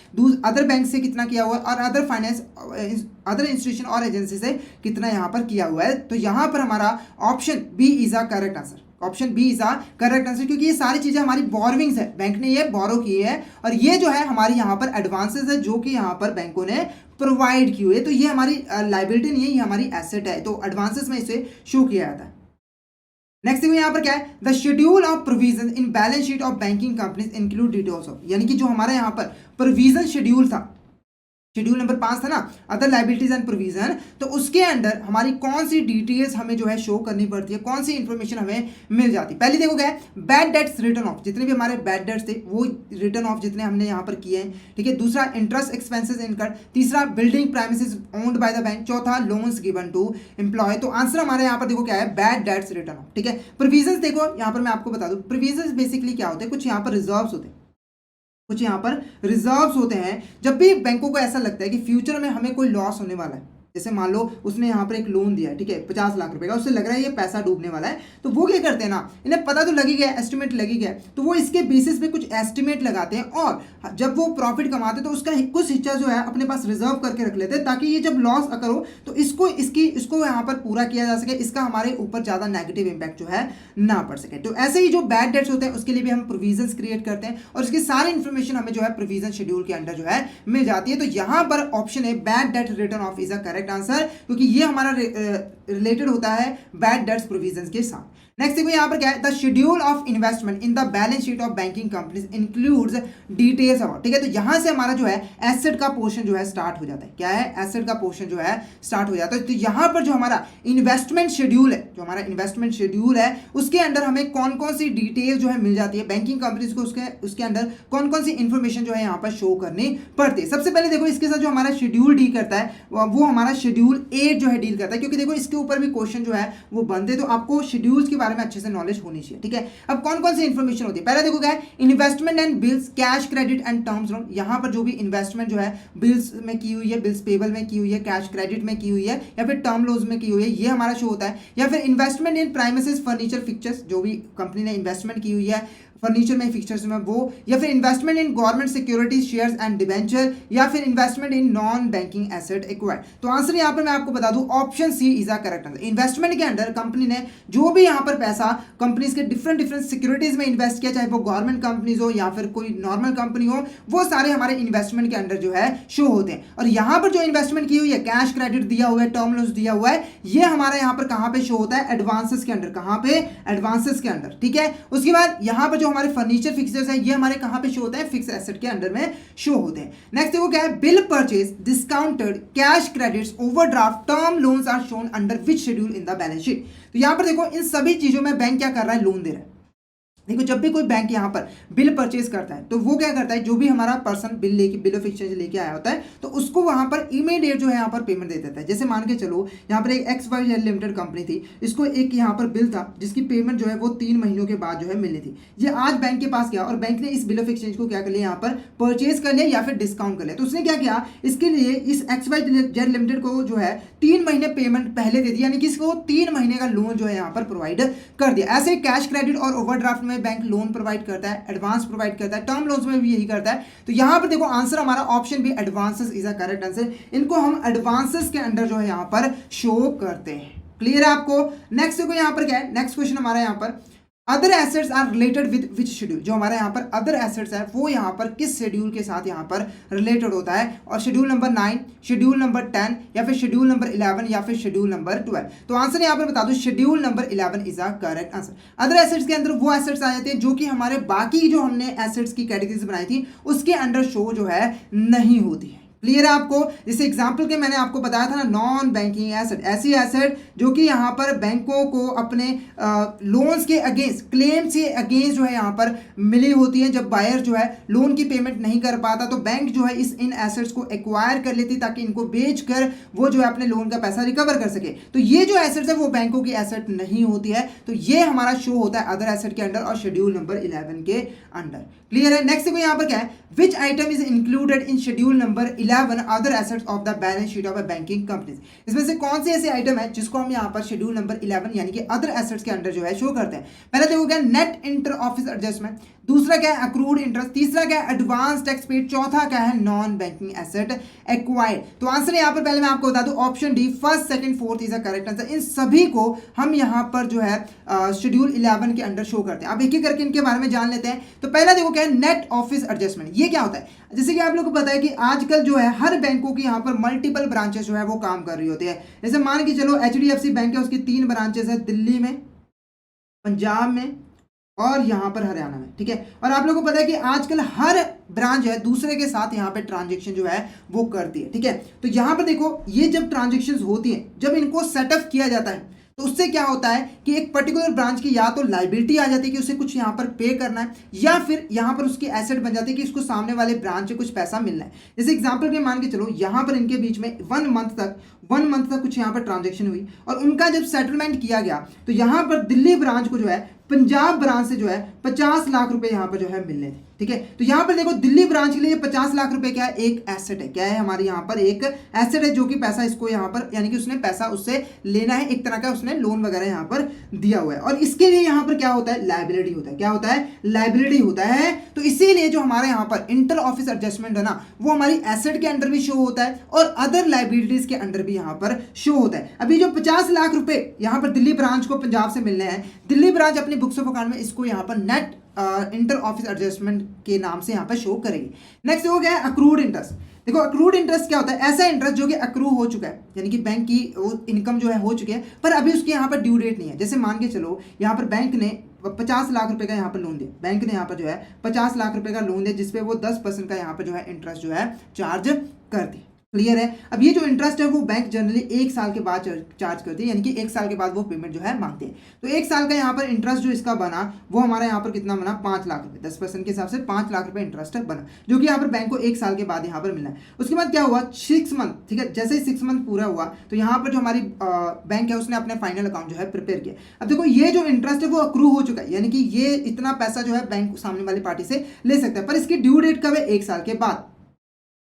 Speaker 1: अदर बैंक से कितना किया हुआ है, और अदर फाइनेंस अदर इंस्टीट्यूशन और एजेंसी से कितना यहाँ पर किया हुआ है। तो यहाँ पर हमारा option B is a correct answer, option B is a correct answer, क्योंकि ये सारी चीजें हमारी बोरोविंग्स है, बैंक ने ये बोरो की है, और ये जो है हमारी यहाँ पर एडवांसेस है जो कि यहाँ पर बैंकों ने प्रोवाइड की हुई है। तो ये हमारी लाइबिलिटी नहीं है, ये हमारी एसेट है, तो एडवांसेस में इसे शो किया जाता है। नेक्स्ट देखो यहाँ पर क्या है, the schedule of provision in balance sheet of banking companies include details of, यानी कि जो हमारा यहाँ पर प्रोविजन शेड्यूल था, शेड्यूल नंबर 5 था ना, अदर लाइबिलिटीज एंड प्रोविजन, तो उसके अंदर हमारी कौन सी डिटेल्स हमें जो है शो करनी पड़ती है, कौन सी इंफॉर्मेशन हमें मिल जाती है। पहले देखो क्या है, बैड डेट्स रिटर्न ऑफ, जितने भी हमारे बैड डेट्स थे वो रिटर्न ऑफ जितने हमने यहाँ पर किए हैं, ठीक है। दूसरा इंटरेस्ट एक्सपेंसेस इनकर्ड, तीसरा building premises owned by the bank, चौथा लोन्स गिवन टू एम्प्लॉय। तो आंसर हमारे यहाँ पर देखो क्या है, बैड डेट्स रिटर्न ऑफ, ठीक है। प्रोविजन देखो यहाँ पर मैं आपको बता दूँ, प्रोविजन बेसिकली क्या होते हैं, कुछ यहाँ पर रिजर्व्स होते हैं, कुछ यहाँ पर रिजर्व्स होते हैं। जब भी बैंकों को ऐसा लगता है कि फ्यूचर में हमें कोई लॉस होने वाला है, जैसे मान लो उसने यहाँ पर एक लोन दिया है, ठीक है, 50 लाख रुपए का, उससे लग रहा है ये पैसा डूबने वाला है, तो वो क्या करते हैं ना, इन्हें पता तो लगी गया, एस्टिमेट लगी गया, तो वो इसके बेसिस पे कुछ एस्टिमेट लगाते हैं, और जब वो प्रॉफिट कमाते हैं तो उसका कुछ हिस्सा जो है अपने पास रिजर्व करके रख लेते हैं, ताकि ये जब लॉस अगर हो तो इसको यहाँ पर पूरा किया जा सके, इसका हमारे ऊपर ज़्यादा नेगेटिव इंपैक्ट जो है ना पड़ सके। तो ऐसे ही जो बैड डेट्स होते हैं उसके लिए भी हम प्रोविजंस क्रिएट करते हैं, और इसकी सारी इन्फॉर्मेशन हमें जो है प्रोविजन शेड्यूल के अंडर जो है मिल जाती है। तो यहाँ पर ऑप्शन है bad debt return of is a correct answer, क्योंकि ये हमारा रिलेटेड होता है बैड डेट्स प्रोविजंस के साथ। नेक्स्ट देखो यहाँ पर क्या है, the schedule of investment in the balance sheet of banking companies includes details about, ठीक है। तो यहाँ से हमारा जो है एसेट का पोर्शन जो है स्टार्ट हो जाता है, क्या है, एसेट का पोर्शन जो है स्टार्ट हो जाता है। तो यहाँ पर जो हमारा इन्वेस्टमेंट शेड्यूल है, जो हमारा इन्वेस्टमेंट शेड्यूल है, उसके अंदर हमें कौन कौन सी डिटेल जो है मिल जाती है, बैंकिंग कंपनीज को उसके अंदर कौन कौन सी इंफॉर्मेशन जो है यहाँ पर शो करनी पड़ती है। सबसे पहले देखो इसके साथ जो हमारा शेड्यूल डील करता है वो हमारा शेड्यूल 8 जो है डील करता है, क्योंकि देखो इसके ऊपर भी क्वेश्चन जो है वो बनते हैं, तो आपको शेड्यूल्स के बारे में अच्छे से नॉलेज होनी चाहिए, ठीक है। अब कौन कौन सी इंफॉर्मेशन होती है, पहले देखो क्या है, investment and bills, cash credit and terms loan, यहाँ पर जो भी इन्वेस्टमेंट जो है बिल्स में की हुई है, बिल्स पेबल में की हुई है, कैश क्रेडिट में की हुई है, या फिर टर्म लोन्स में की हुई है, ये हमारा शो होता है। या फिर इन्वेस्टमेंट इन प्राइमिसेस फर्नीचर फिक्चर्स, जो भी कंपनी ने इन्वेस्टमेंट की हुई है फर्नीचर में, फिक्चर्स में वो, या फिर investment in government securities shares and debenture, या फिर investment in non banking asset acquired. तो आंसर यहाँ पर मैं आपको बता दूं option C is a correct answer. Investment के अंडर कंपनी ने जो भी यहाँ पर पैसा कंपनीज के डिफरेंट सिक्योरिटीज में इन्वेस्ट किया, चाहे वो गवर्नमेंट कंपनीज हो या फिर कोई नॉर्मल कंपनी हो, वो सारे हमारे इन्वेस्टमेंट के अंडर जो है शो होते हैं। और यहाँ पर जो इन्वेस्टमेंट की हुई है, कैश क्रेडिट दिया हुआ है, टर्म लोन्स दिया हुआ है, ये हमारा यहाँ पर कहाँ पे शो होता है, एडवांसेस के अंडर, कहाँ पे, एडवांसेस के अंडर, ठीक है। उसके बाद यहाँ पर जो हमारे फर्नीचर है, ये हमारे कहां पे शो होता है, फिक्स एसेट के अंडर में शो होते हैं। नेक्स्ट देखो क्या है, bill purchase, discounted, cash credits, overdraft, term loans are shown under which schedule in the balance sheet. तो यहां पर देखो इन सभी चीजों में बैंक क्या कर रहा है, लोन दे रहा है। देखो जब भी कोई बैंक यहाँ पर बिल परचेज करता है तो वो क्या करता है, जो भी हमारा पर्सन बिल ऑफ एक्सचेंज लेके आया होता है तो उसको वहाँ पर इमीडिएट जो है यहाँ पर पेमेंट दे देता है। जैसे मान के चलो यहाँ पर एक XYZ लिमिटेड कंपनी थी, इसको एक यहाँ पर बिल था जिसकी पेमेंट जो है वो 3 महीनों के बाद जो है मिलनी थी। ये आज बैंक के पास गया और बैंक ने इस बिल ऑफ एक्सचेंज को क्या कर लिया, यहाँ पर परचेज कर लिया या फिर डिस्काउंट कर लिया। तो उसने क्या किया, इसके लिए इस XYZ लिमिटेड को जो है 3 महीने पेमेंट पहले दे दी, यानी कि इसको 3 महीने का लोन जो है यहाँ पर प्रोवाइड कर दिया। ऐसे कैश क्रेडिट और ओवरड्राफ्ट में बैंक लोन प्रोवाइड करता है, एडवांस प्रोवाइड करता है, टर्म लोन्स में भी यही करता है। तो यहां पर देखो आंसर हमारा option B advances is a correct answer. इनको हम एडवांसेस के अंडर जो है यहां पर शो करते हैं। क्लियर है आपको। नेक्स्ट देखो यहां पर क्या है, नेक्स्ट क्वेश्चन हमारा यहां पर other assets are related with which schedule. जो हमारे यहाँ पर अदर एसेट्स है वो यहाँ पर किस शेड्यूल के साथ यहाँ पर रिलेटेड होता है, और शेड्यूल नंबर 9, शेड्यूल नंबर 10 या फिर शेड्यूल नंबर 11 या फिर शेड्यूल नंबर 12। तो आंसर यहाँ पर बता दो schedule number 11 is a correct answer. Other assets के अंदर वो एसेट्स आ जाते हैं जो कि हमारे बाकी जो हमने एसेट्स की कैटेगरीज बनाई थी उसके अंडर शो जो है नहीं होती है। क्लियर है आपको? जैसे एग्जांपल के मैंने आपको बताया था ना, नॉन बैंकिंग एसेट, ऐसी एसेट जो कि यहाँ पर बैंकों को अपने लोन्स के अगेंस्ट, क्लेम्स के अगेंस्ट जो है यहाँ पर मिली होती है। जब बायर जो है लोन की पेमेंट नहीं कर पाता तो बैंक जो है इन एसेट्स को एक्वायर कर लेती ताकि इनको बेचकर वो जो है अपने लोन का पैसा रिकवर कर सके। तो ये जो एसेट्स है वो बैंकों की एसेट नहीं होती है, तो ये हमारा शो होता है अदर एसेट के अंडर और शेड्यूल नंबर 11 के अंडर। क्लियर है? नेक्स्ट देखो यहाँ पर क्या है, विच item is included in schedule number 11 other assets of the balance sheet of a banking companies. इसमें से कौन से ऐसे आइटम है जिसको हम यहाँ पर शेड्यूल नंबर 11 यानी कि अदर एसेट्स के अंडर जो है शो करते हैं? पहले देखो क्या, नेट इंटर ऑफिस एडजस्टमेंट, दूसरा क्या है अक्रूड इंटरेस्ट, तीसरा क्या है एडवांस टैक्स पेड, चौथा क्या है नॉन बैंकिंग एसेट एक्वायर्ड। तो आंसर यहाँ पर पहले मैं आपको बता दूं, option D first second fourth is a correct answer. इन सभी को हम यहाँ पर जो है शेड्यूल 11 के अंडर शो करते हैं। अब एक एक करके इनके बारे में जान लेते हैं। तो पहला देखो क्या है, नेट ऑफिस एडजस्टमेंट। ये क्या होता है? जैसे कि आप लोगों को पता है कि आजकल जो है हर बैंकों की यहाँ पर मल्टीपल ब्रांचेस जो है वो काम कर रही होती है। जैसे मान के चलो HDFC बैंक है, उसकी 3 ब्रांचेस है, दिल्ली में, पंजाब में और यहाँ पर हरियाणा में, ठीक है। और आप लोगों को पता है कि आजकल हर ब्रांच है दूसरे के साथ यहाँ पे ट्रांजेक्शन जो है वो करती है, ठीक है। तो यहाँ पर देखो, ये जब ट्रांजेक्शन होती हैं, जब इनको सेटअप किया जाता है तो उससे क्या होता है कि एक पर्टिकुलर ब्रांच की या तो लाइबिलिटी आ जाती है कि उसे कुछ यहाँ पर पे करना है, या फिर यहाँ पर उसकी एसेट बन जाती है कि इसको सामने वाले ब्रांच से कुछ पैसा मिलना है। जैसे एग्जांपल के मान के चलो, यहाँ पर इनके बीच में 1 मंथ तक कुछ यहाँ पर ट्रांजेक्शन हुई और उनका जब सेटलमेंट किया गया तो यहाँ पर दिल्ली ब्रांच को जो है पंजाब ब्रांच से जो है 50 लाख रुपए यहाँ पर जो है मिलने थे, ठीक है। तो यहाँ पर देखो, दिल्ली ब्रांच के लिए 50 लाख रुपए क्या है, एक एसेट है। क्या है हमारे यहाँ पर? एक एसेट है जो कि पैसा इसको यहाँ पर, यानी कि उसने पैसा उससे लेना है, एक तरह का उसने लोन वगैरह यहाँ पर दिया हुआ है। और इसके लिए यहाँ पर क्या होता है, लाइबिलिटी होता है। क्या होता है? लाइबिलिटी होता है। तो इसीलिए जो हमारे यहाँ पर इंटर ऑफिस एडजस्टमेंट है ना, वो हमारी एसेट के अंडर भी शो होता है और अदर लाइबिलिटीज के अंडर भी यहाँ पर शो होता है। अभी जो 50 लाख रुपए यहाँ पर दिल्ली ब्रांच को पंजाब से मिलने हैं, दिल्ली ब्रांच अपनी बुक्स ऑफ अकाउंट में इसको यहाँ पर नेट इंटर ऑफिस एडजस्टमेंट के नाम से यहाँ पर शो करेगी। नेक्स्ट हो गया अक्रूड इंटरेस्ट। देखो, अक्रूड इंटरेस्ट क्या होता है? ऐसा इंटरेस्ट जो कि अक्रू हो चुका है, यानी कि बैंक की वो इनकम जो है हो चुकी है पर अभी उसकी यहाँ पर ड्यू डेट नहीं है। जैसे मान के चलो, यहाँ पर बैंक ने 50 लाख रुपए का यहाँ पर लोन दिया, बैंक ने यहाँ पर जो है 50 लाख रुपए का लोन दिया जिसपे वो 10% का यहाँ पर जो है इंटरेस्ट जो है चार्ज करती है। क्लियर है? अब ये जो इंटरेस्ट है वो बैंक जनरली 1 साल के बाद चार्ज करती है, यानी कि 1 साल के बाद वो पेमेंट जो है मांगते हैं। तो 1 साल का यहाँ पर इंटरेस्ट जो इसका बना वो हमारा यहाँ पर कितना बना, 5 लाख रुपए। 10% के हिसाब से 5 लाख रुपए इंटरेस्ट बना, जो कि यहाँ पर बैंक को 1 साल के बाद यहाँ पर मिलना है। उसके बाद क्या हुआ, 6 मंथ, ठीक है। जैसे ही 6 मंथ पूरा हुआ तो यहाँ पर जो हमारी बैंक है उसने अपने फाइनल अकाउंट जो है प्रिपेयर किया। अब देखो, ये जो इंटरेस्ट है वो अक्रू हो चुका है, यानी कि ये इतना पैसा जो है बैंक सामने वाली पार्टी से ले सकता है, पर इसकी ड्यू डेट कब है, 1 साल के बाद।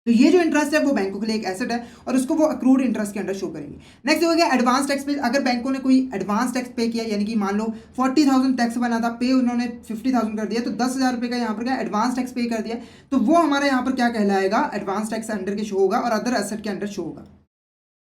Speaker 1: तो ये जो इंटरेस्ट है वो बैंकों के लिए एक एसेट है और उसको वो अक्रूड इंटरेस्ट के अंडर शो करेंगे। नेक्स्ट हो गया एडवांस टैक्स पे। अगर बैंकों ने कोई एडवांस टैक्स पे किया, यानी कि मान लो 40,000 टैक्स बना था, पे उन्होंने 50,000 कर दिया, तो 10,000 रुपये का यहाँ पर क्या एडवांस टैक्स पे कर दिया, तो वो हमारे यहाँ पर क्या कहलाएगा, एडवांस टैक्स अंडर के शो होगा और अदर एसेट के अंडर शो होगा।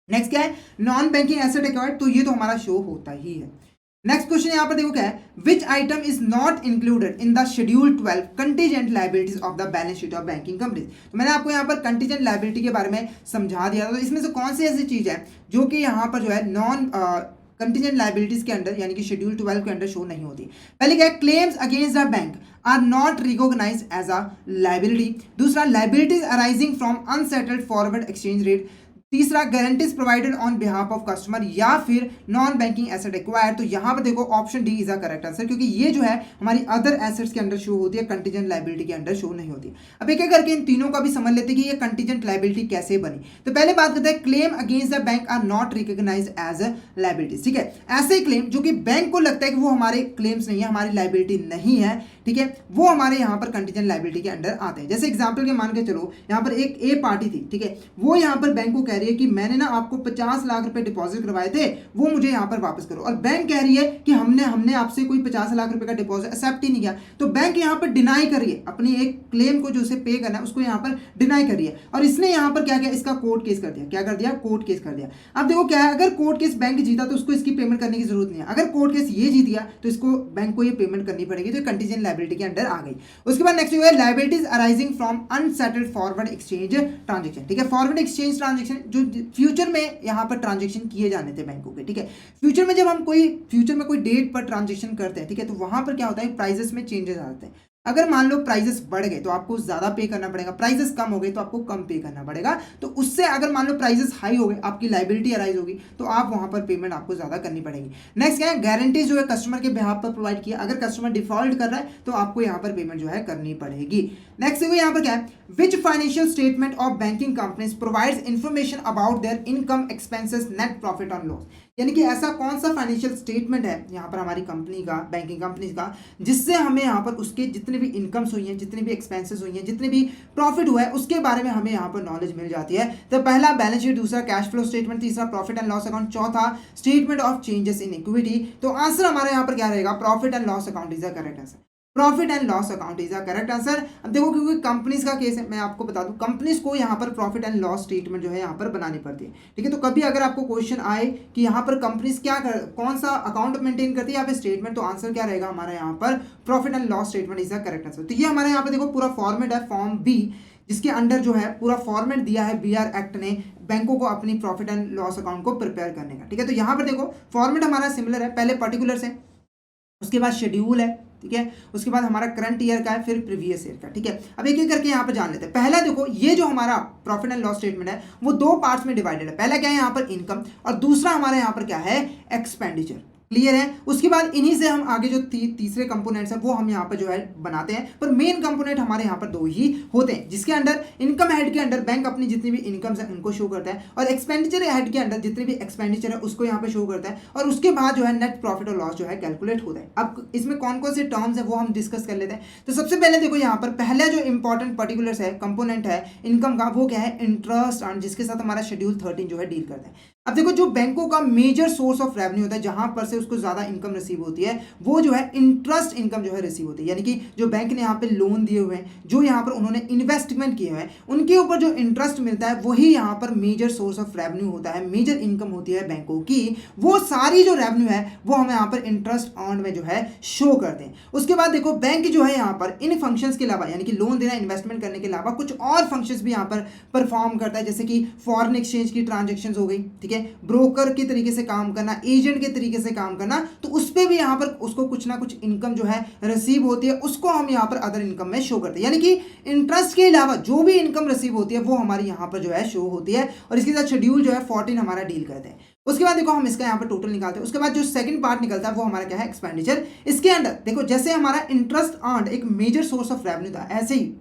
Speaker 1: नेक्स्ट क्या है, नॉन बैंकिंग एसेट एक्वायर्ड, तो ये तो हमारा शो होता ही है। नेक्स्ट क्वेश्चन यहाँ पर देखो क्या है, विच item is not included in the schedule 12 contingent liabilities of the balance sheet of banking companies. तो मैंने आपको यहाँ पर कंटीजेंट लाइबिलिटी के बारे में समझा दिया था। तो इसमें से कौन सी ऐसी चीज है जो कि यहाँ पर जो है नॉन कंटीजेंट लाइबिलिटीज के अंडर, यानी कि शेड्यूल 12 के अंडर शो नहीं होती? पहले क्या है, claims against the bank are not recognised as a liability. दूसरा, liabilities arising from unsettled forward exchange rate. तीसरा, guarantees provided on behalf of customer, या फिर नॉन बैंकिंग एसेट एक्वायर्ड। तो यहाँ पर देखो option D is a correct answer, क्योंकि ये जो है हमारी अदर एसेट्स के अंडर शो होती है, कंटीजेंट लाइबिलिटी के अंडर शो नहीं होती। अब एक एक करके इन तीनों का भी समझ लेते हैं कि ये कंटीजेंट लाइबिलिटी कैसे बनी। तो पहले बात करते हैं, claim against the bank are not recognised as liabilities, ठीक है। ऐसे क्लेम जो कि बैंक को लगता है कि वो हमारे क्लेम्स नहीं है, हमारी लाइबिलिटी नहीं है, ठीक है, वो हमारे यहाँ पर कंटीजेंट लाइबिलिटी के अंडर आते हैं। जैसे एग्जांपल के मान के चलो, यहाँ पर एक ए पार्टी थी, ठीक है, वो यहाँ पर बैंक को कह रही है कि मैंने ना आपको 50 लाख रुपए डिपॉजिट करवाए थे, वो मुझे यहाँ पर वापस करो। और बैंक कह रही है कि हमने आपसे कोई 50 लाख रुपए का डिपॉजिट एक्सेप्ट ही नहीं किया। तो बैंक यहाँ पर डिनाई कर रही है अपनी एक क्लेम को, जो उसे पे करना है उसको यहाँ पर डिनाई कर रही है। और इसने यहाँ पर क्या किया, इसका कोर्ट केस कर दिया। क्या कर दिया, कोर्ट केस कर दिया। अब देखो क्या है, अगर कोर्ट केस बैंक जीता तो उसको इसकी पेमेंट करने की जरूरत नहीं है, अगर कोर्ट केस ये जीत गया तो इसको बैंक को ये पेमेंट करनी पड़ेगी। तो कंटीजेंट लायबिलिटी के अंडर आ गई। उसके बाद नेक्स्ट है liabilities arising from unsettled forward exchange transaction, ठीक है। फॉरवर्ड एक्सचेंज ट्रांजेक्शन जो फ्यूचर में यहाँ पर ट्रांजेक्शन किए जाने थे बैंकों के, ठीक है। फ्यूचर में जब हम फ्यूचर में कोई डेट पर ट्रांजेक्शन करते हैं, ठीक है, तो वहां पर क्या होता है, प्राइसेस में चेंजेस आते हैं। अगर मान लो प्राइजेस बढ़ गए तो आपको ज़्यादा पे करना पड़ेगा, प्राइजेस कम हो गए तो आपको कम पे करना पड़ेगा। तो उससे अगर मान लो प्राइजेस हाई हो गए, आपकी लाइबिलिटी अराइज होगी, तो आप वहाँ पर पेमेंट आपको ज़्यादा करनी पड़ेगी। नेक्स्ट क्या है, गारंटी जो है कस्टमर के बिहाफ पर प्रोवाइड किया, अगर कस्टमर डिफॉल्ट कर रहा है तो आपको यहाँ पर पेमेंट जो है करनी पड़ेगी। नेक्स्ट देखो यहाँ पर क्या है, which financial statement of banking companies provides information about their income, expenses, net profit और लॉस। यानी कि ऐसा कौन सा फाइनेंशियल स्टेटमेंट है यहाँ पर हमारी कंपनी का, बैंकिंग कंपनी का, जिससे हमें यहाँ पर उसके जितने भी इनकम्स हुई हैं, जितने भी एक्सपेंसेस हुई हैं, जितने भी प्रॉफिट हुआ है, उसके बारे में हमें यहाँ पर नॉलेज मिल जाती है। तो पहला बैलेंस शीट, दूसरा कैश फ्लो स्टेटमेंट, तीसरा प्रॉफिट एंड लॉस अकाउंट, चौथा statement of changes in equity. तो आंसर हमारे यहाँ पर क्या रहेगा, profit and loss account is the correct answer. Profit and loss account is the correct answer. अब देखो क्योंकि कंपनीज का केस है, मैं आपको बता दूं कंपनीज को यहाँ पर प्रॉफिट एंड लॉस स्टेटमेंट जो है यहाँ पर बनानी पड़ती है। ठीक है, तो कभी अगर आपको क्वेश्चन आए कि यहाँ पर कंपनीज कौन सा अकाउंट मेंटेन करती है या फिर स्टेटमेंट, तो आंसर क्या रहेगा हमारा यहाँ पर profit and loss statement is the correct answer. तो ये हमारे यहाँ पर देखो पूरा फॉर्मेट है, फॉर्म बी, जिसके अंडर जो है पूरा फॉर्मेट दिया है बीआर एक्ट ने बैंकों को अपनी प्रॉफिट एंड लॉस अकाउंट को प्रिपेयर करने का। ठीक है, तो यहाँ पर देखो फॉर्मेट हमारा सिमिलर है, पहले पर्टिकुलर्स है, उसके बाद शेड्यूल है, ठीक है, उसके बाद हमारा करंट ईयर का है, फिर प्रीवियस ईयर का। ठीक है, अब एक एक करके यहाँ पर जान लेते हैं। पहला देखो ये जो हमारा प्रॉफिट एंड लॉस स्टेटमेंट है वो दो पार्ट्स में डिवाइडेड है। पहला क्या है यहाँ पर इनकम, और दूसरा हमारे यहाँ पर क्या है, एक्सपेंडिचर। क्लियर है, उसके बाद इन्हीं से हम आगे जो तीसरे कंपोनेंट्स हैं वो हम यहाँ पर जो है बनाते हैं, पर मेन कंपोनेंट हमारे यहाँ पर दो ही होते हैं, जिसके अंडर इनकम हेड के अंडर बैंक अपनी जितनी भी इनकम्स है उनको शो करता है, और एक्सपेंडिचर हेड के अंडर जितने भी एक्सपेंडिचर है उसको यहाँ पे शो करता है, और उसके बाद जो है नेट प्रॉफिट और लॉस जो है कैलकुलेट होता है। अब इसमें कौन कौन से टर्म्स है वो हम डिस्कस कर लेते हैं। तो सबसे पहले देखो यहाँ पर पहला जो इंपॉर्टेंट पर्टिकुलर्स है कंपोनेंट है इनकम का, वो क्या है, इंटरेस्ट अर्न, जिसके साथ हमारा शेड्यूल 13 जो है डील करता है। अब देखो जो बैंकों का मेजर सोर्स ऑफ रेवेन्यू होता है, जहां पर से उसको ज्यादा इनकम रिसीव होती है, वो जो है इंटरेस्ट इनकम जो है रिसीव होती है। यानी कि जो बैंक ने यहाँ पे लोन दिए हुए हैं, जो यहाँ पर उन्होंने इन्वेस्टमेंट किए हुए हैं, उनके ऊपर जो इंटरेस्ट मिलता है वही यहाँ पर मेजर सोर्स ऑफ रेवेन्यू होता है, मेजर इनकम होती है बैंकों की। वो सारी जो रेवेन्यू है वो हमें यहाँ पर इंटरेस्ट अर्न में जो है शो करते हैं। उसके बाद देखो बैंक जो है यहाँ पर इन फंक्शंस के अलावा, यानी कि लोन देना, इन्वेस्टमेंट करने के अलावा कुछ और फंक्शंस भी यहाँ पर परफॉर्म करता है, जैसे कि फॉरेन एक्सचेंज की ट्रांजेक्शन हो गई, ठीक है, ब्रोकर के तरीके से काम करना, एजेंट के तरीके से काम करना, तो उस पर भी यहाँ पर उसको कुछ ना कुछ इनकम जो है रिसीव होती है, उसको हम यहाँ पर अदर इनकम में शो करते हैं। यानी कि इंटरेस्ट के अलावा जो भी इनकम रिसीव होती है वो हमारी यहाँ पर जो है शो होती है, और इसके साथ शेड्यूल जो है 14 हमारा डील करते हैं। उसके बाद देखो हम इसका यहाँ पर टोटल निकालते हैं। उसके बाद जो सेकंड पार्ट निकलता है वो हमारा क्या है, एक्सपेंडिचर। इसके अंदर देखो जैसे हमारा इंटरेस्ट अर्न एक मेजर सोर्स ऑफ रेवेन्यू था, ऐसे ही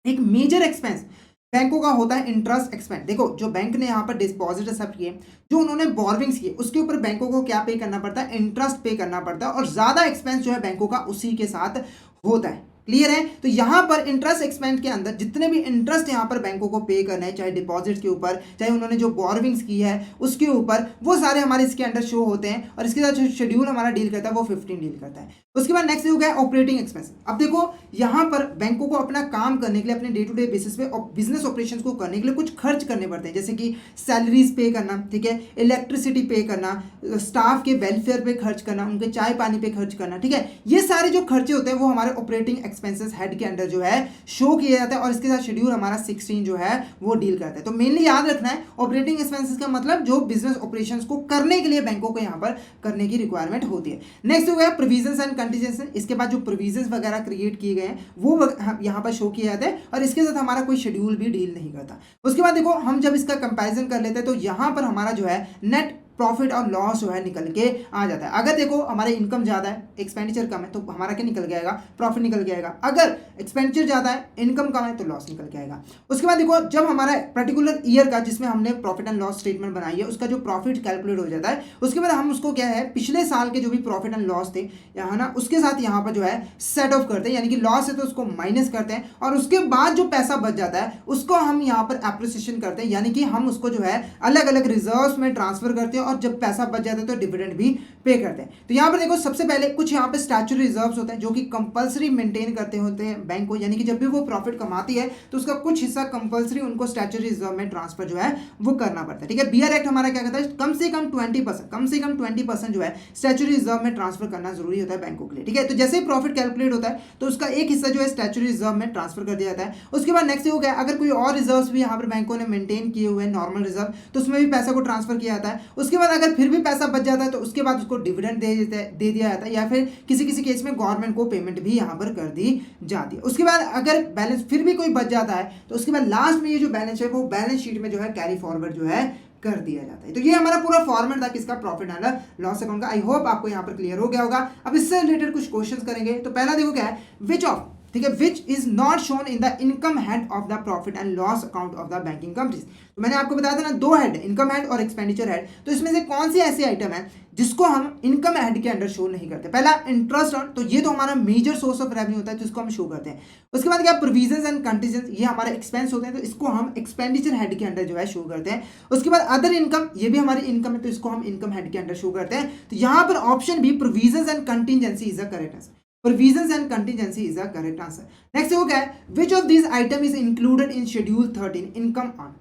Speaker 1: एक मेजर एक्सपेंस बैंकों का होता है इंटरेस्ट एक्सपेंस। देखो जो बैंक ने यहाँ पर डिपॉजिट एक्सेप्ट किए, जो उन्होंने बोरविंग्स किए, उसके ऊपर बैंकों को क्या पे करना पड़ता है, इंटरेस्ट पे करना पड़ता है, और ज्यादा एक्सपेंस जो है बैंकों का उसी के साथ होता है। क्लियर है, तो यहाँ पर इंटरेस्ट एक्सपेंस के अंदर जितने भी इंटरेस्ट यहाँ पर बैंकों को पे करना है, चाहे डिपॉजिट के ऊपर, चाहे उन्होंने जो बोरविंग्स की है उसके ऊपर, वो सारे हमारे इसके अंडर शो होते हैं, और इसके साथ जो शेड्यूल हमारा डील करता है वो 15 डील करता है। उसके बाद नेक्स्ट हो गया ऑपरेटिंग एक्सपेंस। अब देखो यहाँ पर बैंकों को अपना काम करने के लिए, अपने डे टू डे बेसिस पे बिजनेस ऑपरेशंस को करने के लिए कुछ खर्च करने पड़ते हैं, जैसे कि सैलरीज पे करना, ठीक है, इलेक्ट्रिसिटी पे करना, स्टाफ के वेलफेयर पे खर्च करना, उनके चाय पानी पे खर्च करना, ठीक है, ये सारे जो खर्चे होते हैं वो हमारे ऑपरेटिंग एक्सपेंसेस हेड के अंडर जो है शो किया जाता है, और इसके साथ शेड्यूल हमारा 16 जो है वो डील करता है। तो मेनली याद रखना है ऑपरेटिंग एक्सपेंसेस का मतलब जो बिजनेस ऑपरेशंस को करने के लिए बैंकों को यहाँ पर करने की रिक्वायरमेंट होती है। नेक्स्ट हो गया प्रोविजंस एंड कंटीजेंसी। इसके बाद जो प्रोविजंस वगैरह क्रिएट किए गए हैं वो यहाँ पर शो किया जाता है, और इसके साथ हमारा कोई शेड्यूल भी डील नहीं करता। उसके बाद देखो हम जब इसका कंपैरिजन कर लेते हैं तो यहाँ पर हमारा जो है नेट प्रॉफिट और लॉस जो है निकल के आ जाता है। अगर देखो हमारे इनकम ज़्यादा है, एक्सपेंडिचर कम है, तो हमारा क्या निकल के आएगा, प्रॉफिट निकल के आएगा। अगर एक्सपेंडिचर ज़्यादा है, इनकम कम है, तो लॉस निकल के आएगा। उसके बाद देखो जब हमारा पर्टिकुलर ईयर का, जिसमें हमने प्रॉफिट एंड लॉस स्टेटमेंट बनाई है, उसका जो प्रॉफिट कैलकुलेट हो जाता है, उसके बाद हम उसको क्या है, पिछले साल के जो भी प्रॉफिट एंड लॉस थे यहाँ ना, उसके साथ यहाँ पर जो है सेट ऑफ करते हैं, यानी कि लॉस है तो उसको माइनस करते हैं, और उसके बाद जो पैसा बच जाता है उसको हम यहाँ पर एप्रिसिएशन करते हैं, यानी कि हम उसको जो है अलग अलग रिजर्व्स में ट्रांसफर करते हैं, और जब पैसा बच जाता है तो डिविडेंड भी पे करते हैं। तो यहाँ पर देखो सबसे पहले कुछ यहाँ पे स्टैट्यूटरी रिजर्व्स होते हैं जो कि कंपलसरी मेंटेन करते होते हैं बैंक को, यानी कि जब भी वो प्रॉफिट कमाती है तो उसका कुछ हिस्सा कंपलसरी उनको स्टैट्यूटरी रिजर्व में ट्रांसफर जो है वो करना पड़ता है। ठीक है, बीआर एक्ट हमारा क्या कहता है, कम से कम 20% जो है स्टैट्यूटरी रिजर्व में ट्रांसफर करना जरूरी होता है बैंकों के लिए। ठीक है, तो जैसे ही प्रॉफिट कैलकुलेट होता है तो उसका एक हिस्सा जो है स्टैट्यूटरी रिजर्व में ट्रांसफर कर दिया जाता है। उसके बाद नेक्स्ट हो गया, अगर कोई और रिजर्व भी यहाँ पर बैंकों ने मेंटेन किए हुए हैं, नॉर्मल रिजर्व, तो उसमें भी पैसा को ट्रांसफर किया जाता है। उसके उसके बाद अगर फिर भी पैसा बच जाता है तो उसके बाद उसको डिविडेंड दे दिया जाता है, या फिर किसी किसी केस में गवर्नमेंट को पेमेंट भी यहाँ पर कर दी जाती है। उसके बाद अगर बैलेंस फिर भी कोई बच जाता है तो उसके बाद लास्ट में ये जो बैलेंस है वो बैलेंस शीट में जो है कैरी फॉरवर्ड जो है कर दिया जाता है। तो ये हमारा पूरा फॉर्मेट था किसका, प्रॉफिट एंड लॉस अकाउंट का। आई होप आपको यहाँ पर क्लियर हो गया होगा। अब इससे रिलेटेड कुछ क्वेश्चंस करेंगे। तो पहला देखो क्या है, विच ऑफ, ठीक है, which is not shown in the income head of the profit and loss account of the banking companies. तो मैंने आपको बताया था ना, दो हेड, इनकम हेड और एक्सपेंडिचर हेड। तो इसमें से कौन सी ऐसी आइटम है जिसको हम इनकम हेड के अंडर शो नहीं करते। पहला इंटरेस्ट ऑन, तो ये तो हमारा मेजर सोर्स ऑफ रेवेन्यू होता है जिसको हम शो करते हैं। उसके बाद क्या, प्रोविजंस एंड कंटीजेंस, ये हमारे एक्सपेंस होते हैं तो इसको हम एक्सपेंडिचर हेड के अंडर जो है शो करते हैं। उसके बाद अदर इनकम, ये भी हमारी इनकम है तो इसको हम इनकम हेड के अंडर शो करते हैं। तो यहाँ पर option B provisions and contingency is the correct answer. Provisions and contingency is the correct answer. Next देखो क्या है, which of these item is included in schedule 13 income on।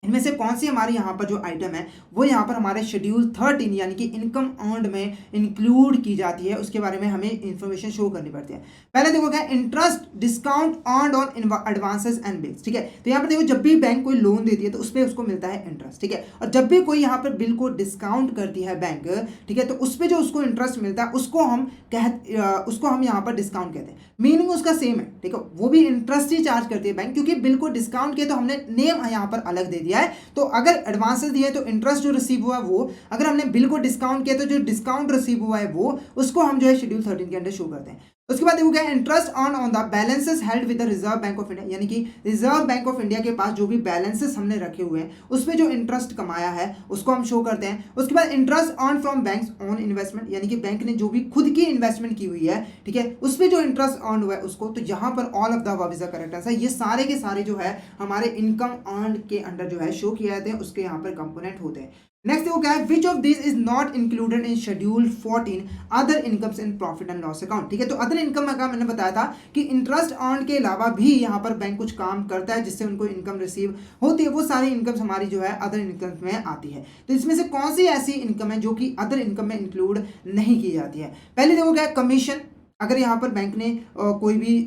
Speaker 1: इनमें से कौन सी हमारी यहाँ पर जो आइटम है वो यहाँ पर हमारे शेड्यूल 13 यानी कि इनकम अर्न्ड में इंक्लूड की जाती है, उसके बारे में हमें इंफॉर्मेशन शो करनी पड़ती है। पहले देखो क्या, interest discount earned on advances and bills, ठीक है। तो यहाँ पर देखो जब भी बैंक कोई लोन देती है तो उस पर उसको मिलता है इंटरेस्ट, ठीक है। और जब भी कोई यहाँ पर बिल को डिस्काउंट करती है बैंक, ठीक है, तो उस पर जो उसको इंटरेस्ट मिलता है उसको हम यहाँ पर डिस्काउंट कहते हैं। मीनिंग उसका सेम है, ठीक है, वो भी इंटरेस्ट ही चार्ज करती है बैंक, क्योंकि बिल को डिस्काउंट किया तो हमने नेम यहाँ पर अलग दे दिया है। तो अगर एडवांसेस दिए तो इंटरेस्ट जो रिसीव हुआ है वो, अगर हमने बिल को डिस्काउंट किया तो जो डिस्काउंट रिसीव हुआ है वो, उसको हम जो है शेड्यूल 13 के अंदर शो करते हैं। उसके बाद देखो क्या, interest on the balances held with the reserve Bank of India, यानी कि रिजर्व बैंक ऑफ इंडिया के पास जो भी बैलेंसेस हमने रखे हुए हैं उस पर जो इंटरेस्ट कमाया है उसको हम शो करते हैं। उसके बाद interest on from banks on investment, यानी कि बैंक ने जो भी खुद की इन्वेस्टमेंट की हुई है, ठीक है, उस पर जो इंटरेस्ट ऑन हुआ है उसको। तो यहाँ पर all of the above is the correct answer. ये सारे के सारे जो है हमारे इनकम अर्न के अंडर जो है शो किए जाते हैं, उसके यहाँ पर कंपोनेंट होते हैं। नेक्स्ट देखो क्या है, which of this is not included in schedule 14 other incomes in profit and loss account, ठीक है। तो अदर इनकम का मैंने बताया था कि इंटरेस्ट अर्न के अलावा भी यहाँ पर बैंक कुछ काम करता है जिससे उनको इनकम रिसीव होती है, वो सारी इनकम्स हमारी जो है अदर इनकम में आती है। तो इसमें से कौन सी ऐसी इनकम है जो कि अदर इनकम में इंक्लूड नहीं की जाती है। पहले देखो क्या है, कमीशन, अगर यहाँ पर बैंक ने कोई भी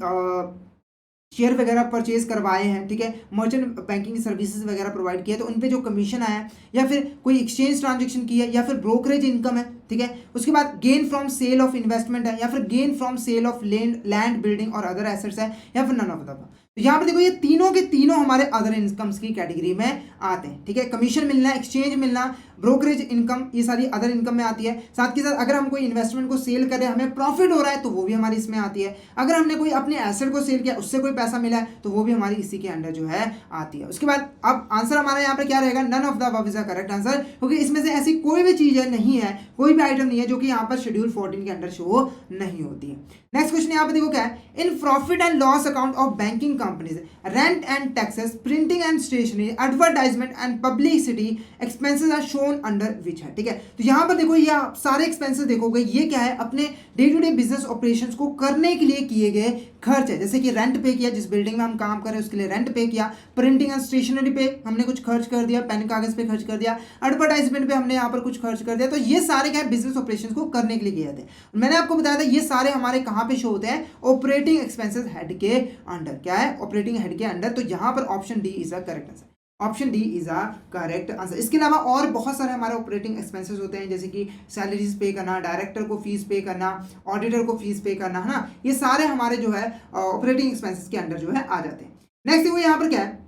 Speaker 1: शेयर वगैरह परचेज करवाए हैं, ठीक है, मर्चेंट बैंकिंग सर्विसेज वगैरह प्रोवाइड किया तो उन पे जो कमीशन आया है, या फिर कोई एक्सचेंज ट्रांजैक्शन की है, या फिर ब्रोकरेज इनकम है, ठीक है। उसके बाद gain from sale of investment है, या फिर gain from sale of land building और अदर एसेट्स है, या फिर नन ऑफ द। तो यहाँ पर देखो ये तीनों के तीनों हमारे अदर इनकम्स की कैटेगरी में आते हैं, ठीक है। कमीशन मिलना, एक्सचेंज मिलना, ब्रोकरेज इनकम, ये सारी अदर इनकम में आती है। साथ के साथ अगर हम कोई इन्वेस्टमेंट को सेल कर रहे हैं, हमें प्रॉफिट हो रहा है तो वो भी हमारी इसमें आती है। अगर हमने कोई अपने एसेट को सेल किया, उससे कोई पैसा मिला है तो वो भी हमारी इसी के अंडर जो है आती है। उसके बाद अब आंसर हमारा यहाँ पर क्या रहेगा, none of the above is the correct answer, क्योंकि इसमें से ऐसी कोई भी चीज नहीं है, कोई भी आइटम नहीं है जो कि यहाँ पर शेड्यूल 14 के अंडर शो नहीं होती है। नेक्स्ट क्वेश्चन यहाँ पर देखो क्या है, in profit and loss account of banking companies rent and taxes, printing and stationery, advertisement and publicity expenses are shown under which है, ठीक है। तो यहाँ पर देखो ये सारे एक्सपेंसेस देखोगे, ये क्या है, अपने day to day business operations को करने के लिए किए गए खर्च है। जैसे कि रेंट पे किया, जिस बिल्डिंग में हम काम कर रहे हैं उसके लिए रेंट पे किया, प्रिंटिंग एंड स्टेशनरी पे हमने कुछ खर्च कर दिया, पेन कागज पे खर्च कर दिया, एडवर्टाइजमेंट पे हमने यहाँ पर कुछ खर्च कर दिया। तो ये सारे क्या है, बिजनेस ऑपरेशंस को करने के लिए किए जाते हैं। मैंने आपको बताया था ये सारे हमारे कहाँ पे शो होते हैं, ऑपरेटिंग एक्सपेंसेस हेड के अंडर। क्या है, ऑपरेटिंग हेड के अंडर। तो यहाँ पर option D is the correct answer. Option D is a correct answer. इसके अलावा और बहुत सारे हमारे ऑपरेटिंग एक्सपेंसेस होते हैं, जैसे कि सैलरीज पे करना, डायरेक्टर को फीस पे करना, ऑडिटर को फीस पे करना, है ना, ये सारे हमारे जो है ऑपरेटिंग एक्सपेंसेस के अंडर जो है आ जाते हैं। नेक्स्ट देखो यहाँ पर क्या है,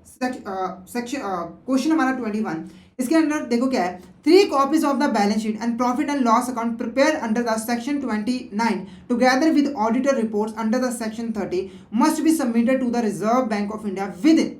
Speaker 1: सेक्शन क्वेश्चन हमारा 21, इसके अंदर देखो क्या है, 3 copies of the balance sheet and profit and loss account prepared under the section 29 together with auditor reports under the section 30 must be submitted to the Reserve Bank of India within।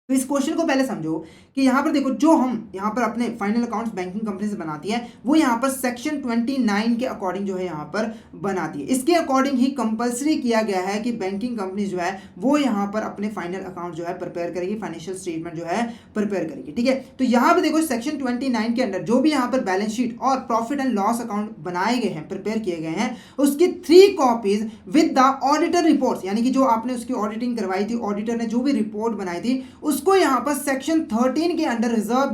Speaker 1: तो इस question को पहले समझो कि यहाँ पर देखो, जो हम यहाँ पर अपने फाइनल अकाउंट्स बैंकिंग कंपनी से बनाती है वो यहाँ पर सेक्शन 29 के अकॉर्डिंग जो है यहाँ पर बनाती है। इसके अकॉर्डिंग ही कंपलसरी किया गया है कि बैंकिंग कंपनी जो है वो यहाँ पर अपने फाइनल अकाउंट जो है प्रिपेयर करेगी, फाइनेंशियल स्टेटमेंट जो है प्रिपेयर करेगी, ठीक है। तो यहाँ पर देखो सेक्शन 29 के अंदर जो भी यहाँ पर बैलेंस शीट और प्रॉफिट एंड लॉस अकाउंट बनाए गए हैं, प्रिपेयर किए गए हैं, उसकी 3 copies with the auditor reports, यानी कि जो आपने उसकी ऑडिटिंग करवाई थी, ऑडिटर ने जो भी रिपोर्ट बनाई थी उसको यहाँ पर सेक्शन 13 के under reserve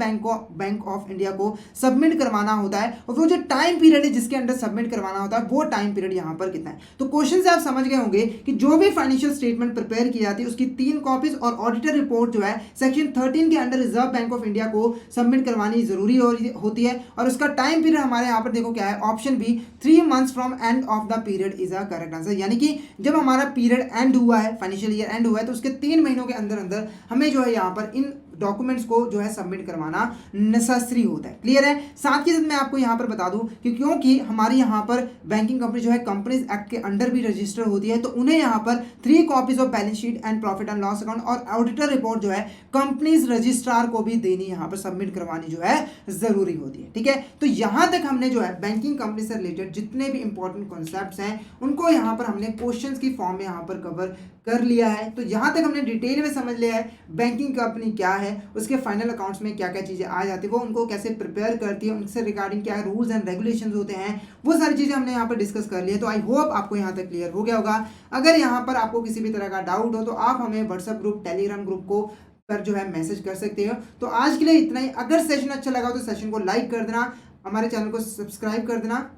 Speaker 1: Bank of India को सबमिट करवाना होता है, और वो जो टाइम पीरियड है जिसके अंडर सबमिट करवाना होता है वो टाइम पीरियड यहाँ पर कितना है। तो क्वेश्चन से आप समझ गए होंगे कि जो भी फाइनेंशियल स्टेटमेंट प्रिपेयर की जाती है उसकी 3 कॉपीज और ऑडिटर रिपोर्ट जो है सेक्शन 13 के under reserve Bank of India को सबमिट करवानी जरूरी होती है, और उसका टाइम पीरियड हमारे यहाँ पर देखो क्या है, option B 3 months from end of the period is a correct answer. यानी कि जब हमारा पीरियड एंड हुआ है, फाइनेंशियल ईयर एंड हुआ है, तो उसके 3 महीनों के अंदर अंदर हमें जो है यहाँ पर इन डॉक्यूमेंट्स को जो है सबमिट करवाना नेसेसरी होता है। क्लियर है। साथ के साथ मैं आपको यहाँ पर बता दूं कि क्योंकि हमारी यहाँ पर बैंकिंग कंपनी जो है कंपनीज एक्ट के अंडर भी रजिस्टर होती है, तो उन्हें यहाँ पर 3 copies of balance sheet and profit and loss account और ऑडिटर रिपोर्ट जो है कंपनीज रजिस्ट्रार को भी देनी, यहाँ पर सबमिट करवानी जो है जरूरी होती है। ठीक है, तो यहाँ तक हमने जो है बैंकिंग कंपनी से रिलेटेड जितने भी इंपॉर्टेंट कॉन्सेप्ट्स हैं उनको यहाँ पर हमने क्वेश्चंस की फॉर्म में यहाँ पर कवर कर लिया है। तो यहाँ तक हमने डिटेल में समझ लिया है बैंकिंग कंपनी क्या है, उसके फाइनल अकाउंट्स में क्या क्या चीज़ें आ जाती है, वो उनको कैसे प्रिपेयर करती है, उनसे रिगार्डिंग क्या रूल्स एंड रेगुलेशंस होते हैं, वो सारी चीज़ें हमने यहाँ पर डिस्कस कर ली है। तो आई होप आपको यहाँ तक क्लियर हो गया होगा। अगर यहाँ पर आपको किसी भी तरह का डाउट हो तो आप हमें व्हाट्सएप ग्रुप, टेलीग्राम ग्रुप को पर जो है मैसेज कर सकते हो। तो आज के लिए इतना ही। अगर सेशन अच्छा लगा तो सेशन को लाइक कर देना, हमारे चैनल को सब्सक्राइब कर देना।